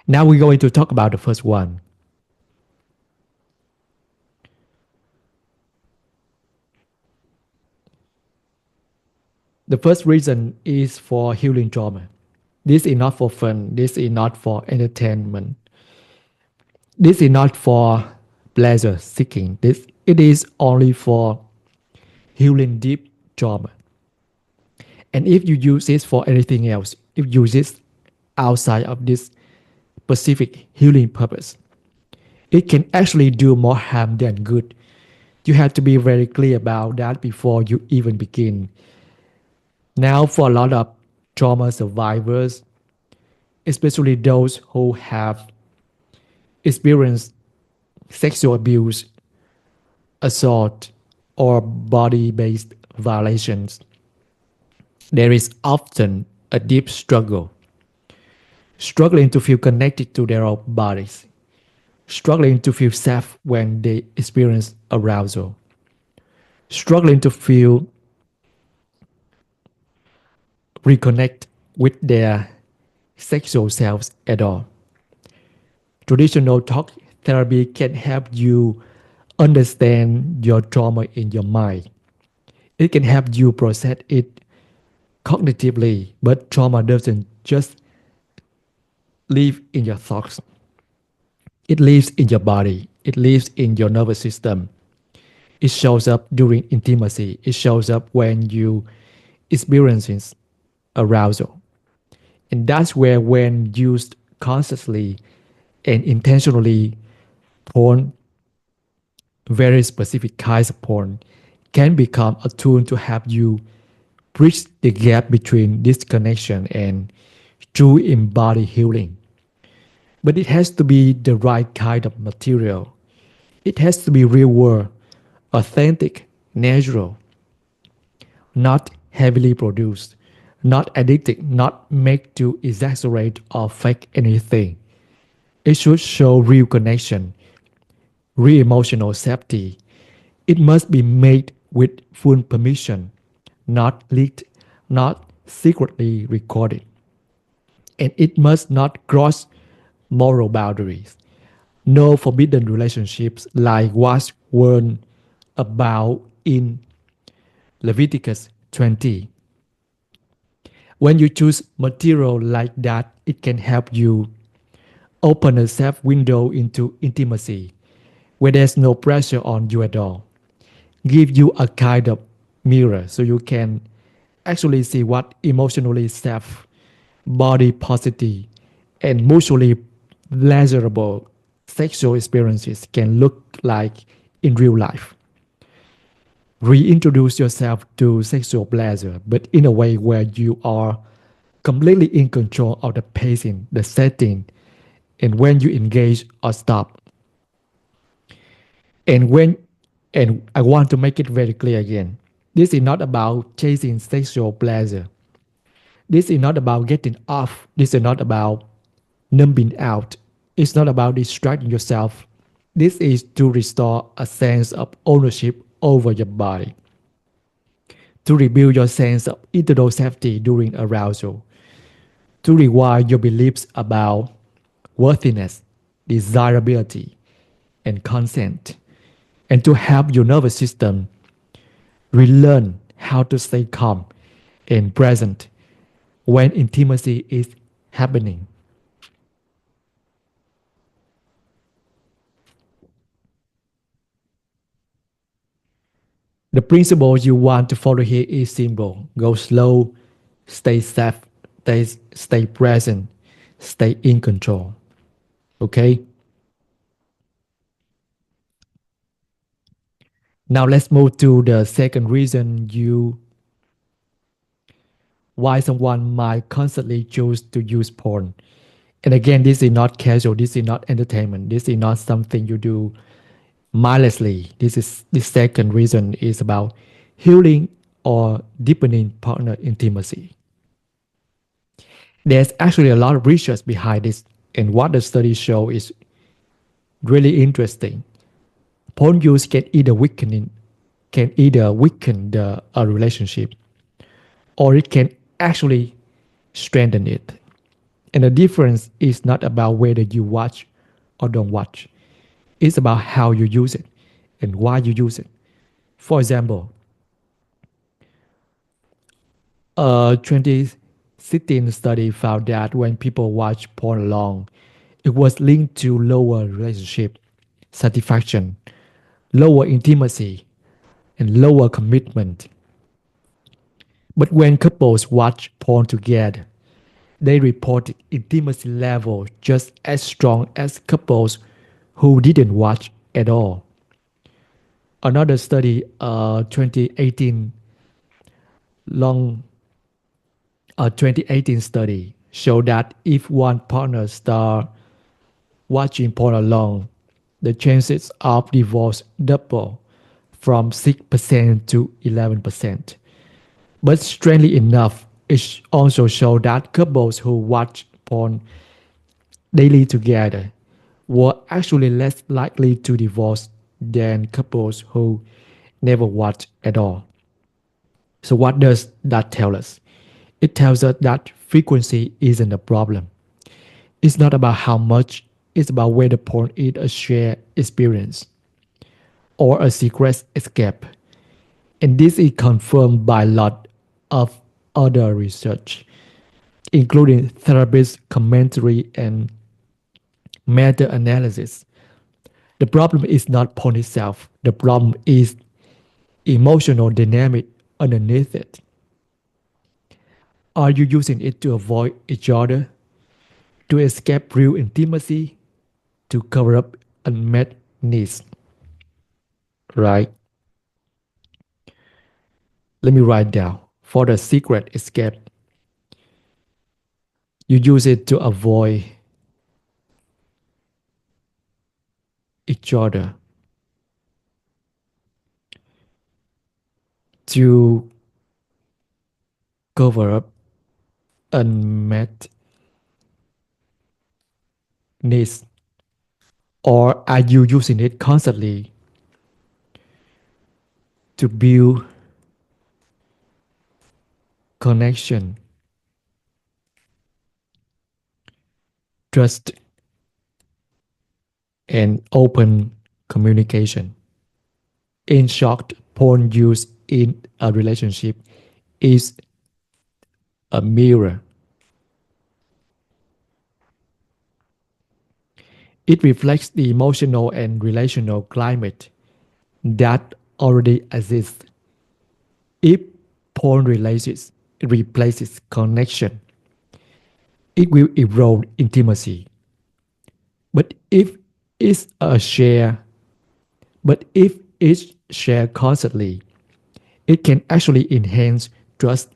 Now we're going to talk about the first one. The first reason is for healing trauma. This is not for fun. This is not for entertainment. This is not for pleasure seeking. It is only for healing deep trauma. And if you use it for anything else, if you use it outside of this specific healing purpose, it can actually do more harm than good. You have to be very clear about that before you even begin. Now, for a lot of trauma survivors, especially those who have experienced sexual abuse, assault, or body based violations, there is often a deep struggle, struggling to feel connected to their own bodies, struggling to feel safe when they experience arousal, struggling to feel reconnect with their sexual selves at all. Traditional talk therapy can help you understand your trauma in your mind. It can help you process it cognitively, but trauma doesn't just live in your thoughts. It lives in your body. It lives in your nervous system. It shows up during intimacy. It shows up when you experience arousal. And that's where, when used consciously and intentionally, porn, very specific kinds of porn, can become a tool to help you bridge the gap between disconnection and true embodied healing. But it has to be the right kind of material. It has to be real world, authentic, natural, not heavily produced, not addictive, not made to exaggerate or fake anything. It should show real connection, real emotional safety. It must be made with full permission, not leaked, not secretly recorded. And it must not cross moral boundaries. No forbidden relationships like what's warned about in Leviticus 20. When you choose material like that, it can help you open a safe window into intimacy where there's no pressure on you at all. Give you a kind of mirror so you can actually see what emotionally safe, body positive, and mutually pleasurable sexual experiences can look like in real life. Reintroduce yourself to sexual pleasure, but in a way where you are completely in control of the pacing, the setting, and when you engage or stop. And when and I want to make it very clear again. This is not about chasing sexual pleasure. This is not about getting off. This is not about numbing out. It's not about distracting yourself. This is to restore a sense of ownership over your body, to rebuild your sense of internal safety during arousal, to rewire your beliefs about worthiness, desirability, and consent, and to help your nervous system relearn how to stay calm and present when intimacy is happening. The principle you want to follow here is simple: go slow, stay safe, stay present, stay in control. Okay? Now let's move to the second reason you why someone might constantly choose to use porn. And again, this is not casual, this is not entertainment, this is not something you do mindlessly. This second reason is about healing or deepening partner intimacy. There's actually a lot of research behind this, and what the studies show is really interesting. Porn use can either weaken the a relationship, or it can actually strengthen it. And the difference is not about whether you watch or don't watch. It's about how you use it and why you use it. For example, a 2016 study found that when people watch porn alone, it was linked to lower relationship satisfaction, lower intimacy, and lower commitment. But when couples watch porn together, they reported intimacy level just as strong as couples who didn't watch at all. Another study, 2018 long 2018 study showed that if one partner start watching porn alone, the chances of divorce double from 6% to 11%. But strangely enough, it also showed that couples who watch porn daily together were actually less likely to divorce than couples who never watch at all. So, what does that tell us? It tells us that frequency isn't a problem. It's not about how much, it's about whether porn is a shared experience or a secret escape. And this is confirmed by a lot of other research, including therapist commentary and meta analysis. The problem is not porn itself, the problem is emotional dynamic underneath it. Are you using it to avoid each other, to escape real intimacy, to cover up unmet needs? Right? Let me write down. For the secret escape, you use it to avoid each other, to cover up unmet needs, or are you using it constantly to build connection, trust, and open communication? In short, porn use in a relationship is a mirror. It reflects the emotional and relational climate that already exists. If porn replaces connection, it will erode intimacy. But if it's a share, but if it's shared constantly, it can actually enhance trust,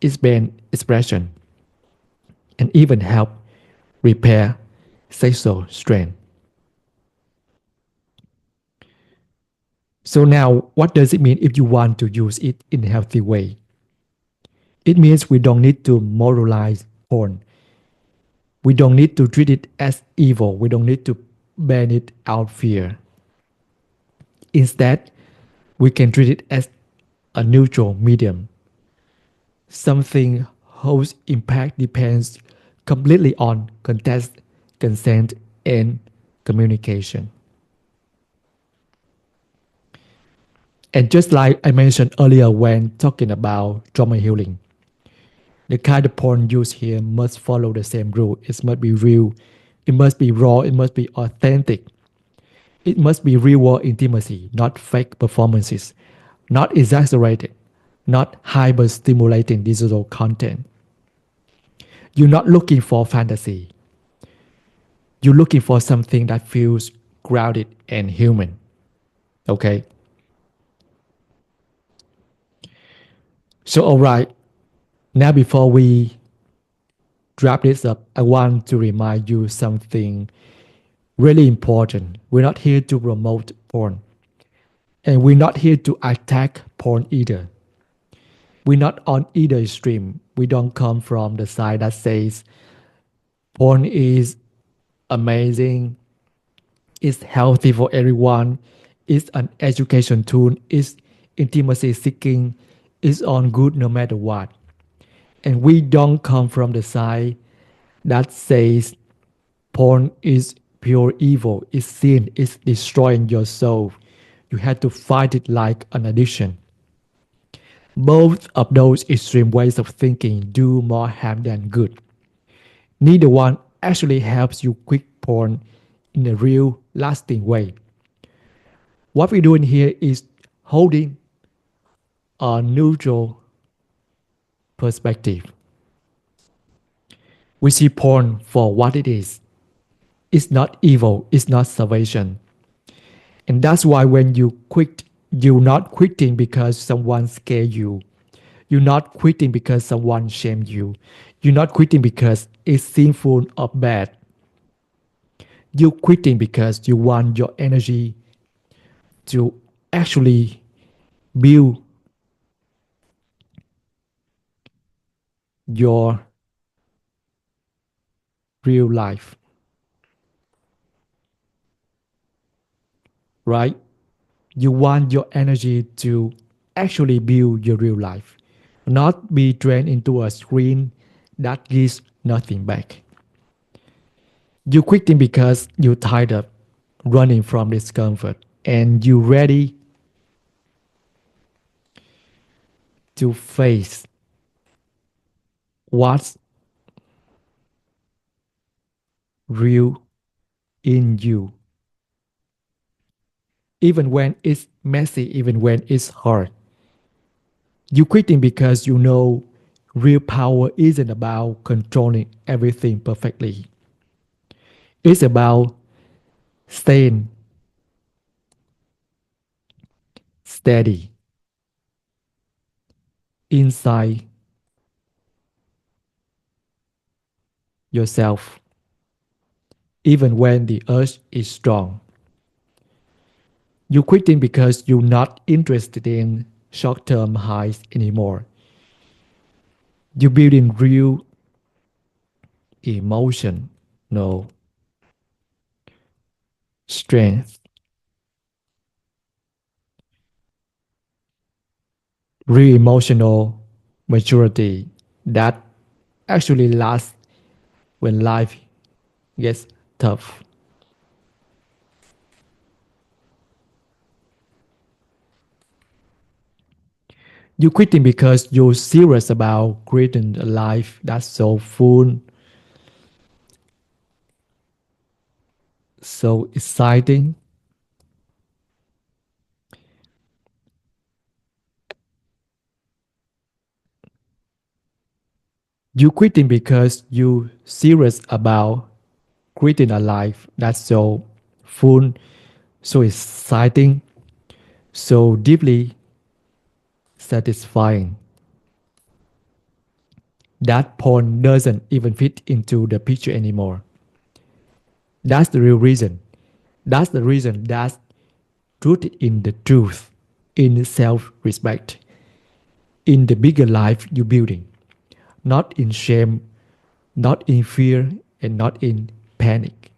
expand expression, and even help repair sexual strain. So now, what does it mean if you want to use it in a healthy way? It means we don't need to moralize porn. We don't need to treat it as evil. We don't need to ban it out fear. Instead, we can treat it as a neutral medium, something whose impact depends completely on context, consent, and communication. And just like I mentioned earlier when talking about trauma healing, the kind of porn used here must follow the same rule. It must be real, it must be raw, it must be authentic. It must be real world intimacy, not fake performances, not exaggerated, not hyper stimulating digital content. You're not looking for fantasy. You're looking for something that feels grounded and human. Okay? So, all right, now before we wrap this up, I want to remind you something really important. We're not here to promote porn, and we're not here to attack porn either. We're not on either extreme. We don't come from the side that says porn is amazing, it's healthy for everyone, it's an education tool, it's intimacy seeking, it's on good no matter what. And we don't come from the side that says porn is pure evil, it's sin, it's destroying your soul. You have to fight it like an addiction. Both of those extreme ways of thinking do more harm than good. Neither one actually helps you quit porn in a real, lasting way. What we're doing here is holding a neutral perspective. We see porn for what it is. It's not evil, it's not salvation. And that's why when you quit, you're not quitting because someone scared you. You're not quitting because someone shamed you. You're not quitting because it's sinful or bad. You're quitting because you want your energy to actually build your real life, right? You want your energy to actually build your real life, not be drained into a screen that gives nothing back. You quitting because you're tired of running from discomfort and you're ready to face what's real in you, even when it's messy, even when it's hard. You quitting because you know real power isn't about controlling everything perfectly. It's about staying steady inside yourself, even when the urge is strong. You quitting because you're not interested in short-term highs anymore. You're building real emotion, no strength, real emotional maturity that actually lasts when life gets tough. You quitting because you're serious about creating a life that's so full, so exciting. You quitting because you serious about creating a life that's so full, so exciting, so deeply satisfying. That porn doesn't even fit into the picture anymore. That's the real reason. That's the reason that's rooted in the truth, in self-respect, in the bigger life you're building, not in shame, not in fear, and not in panic.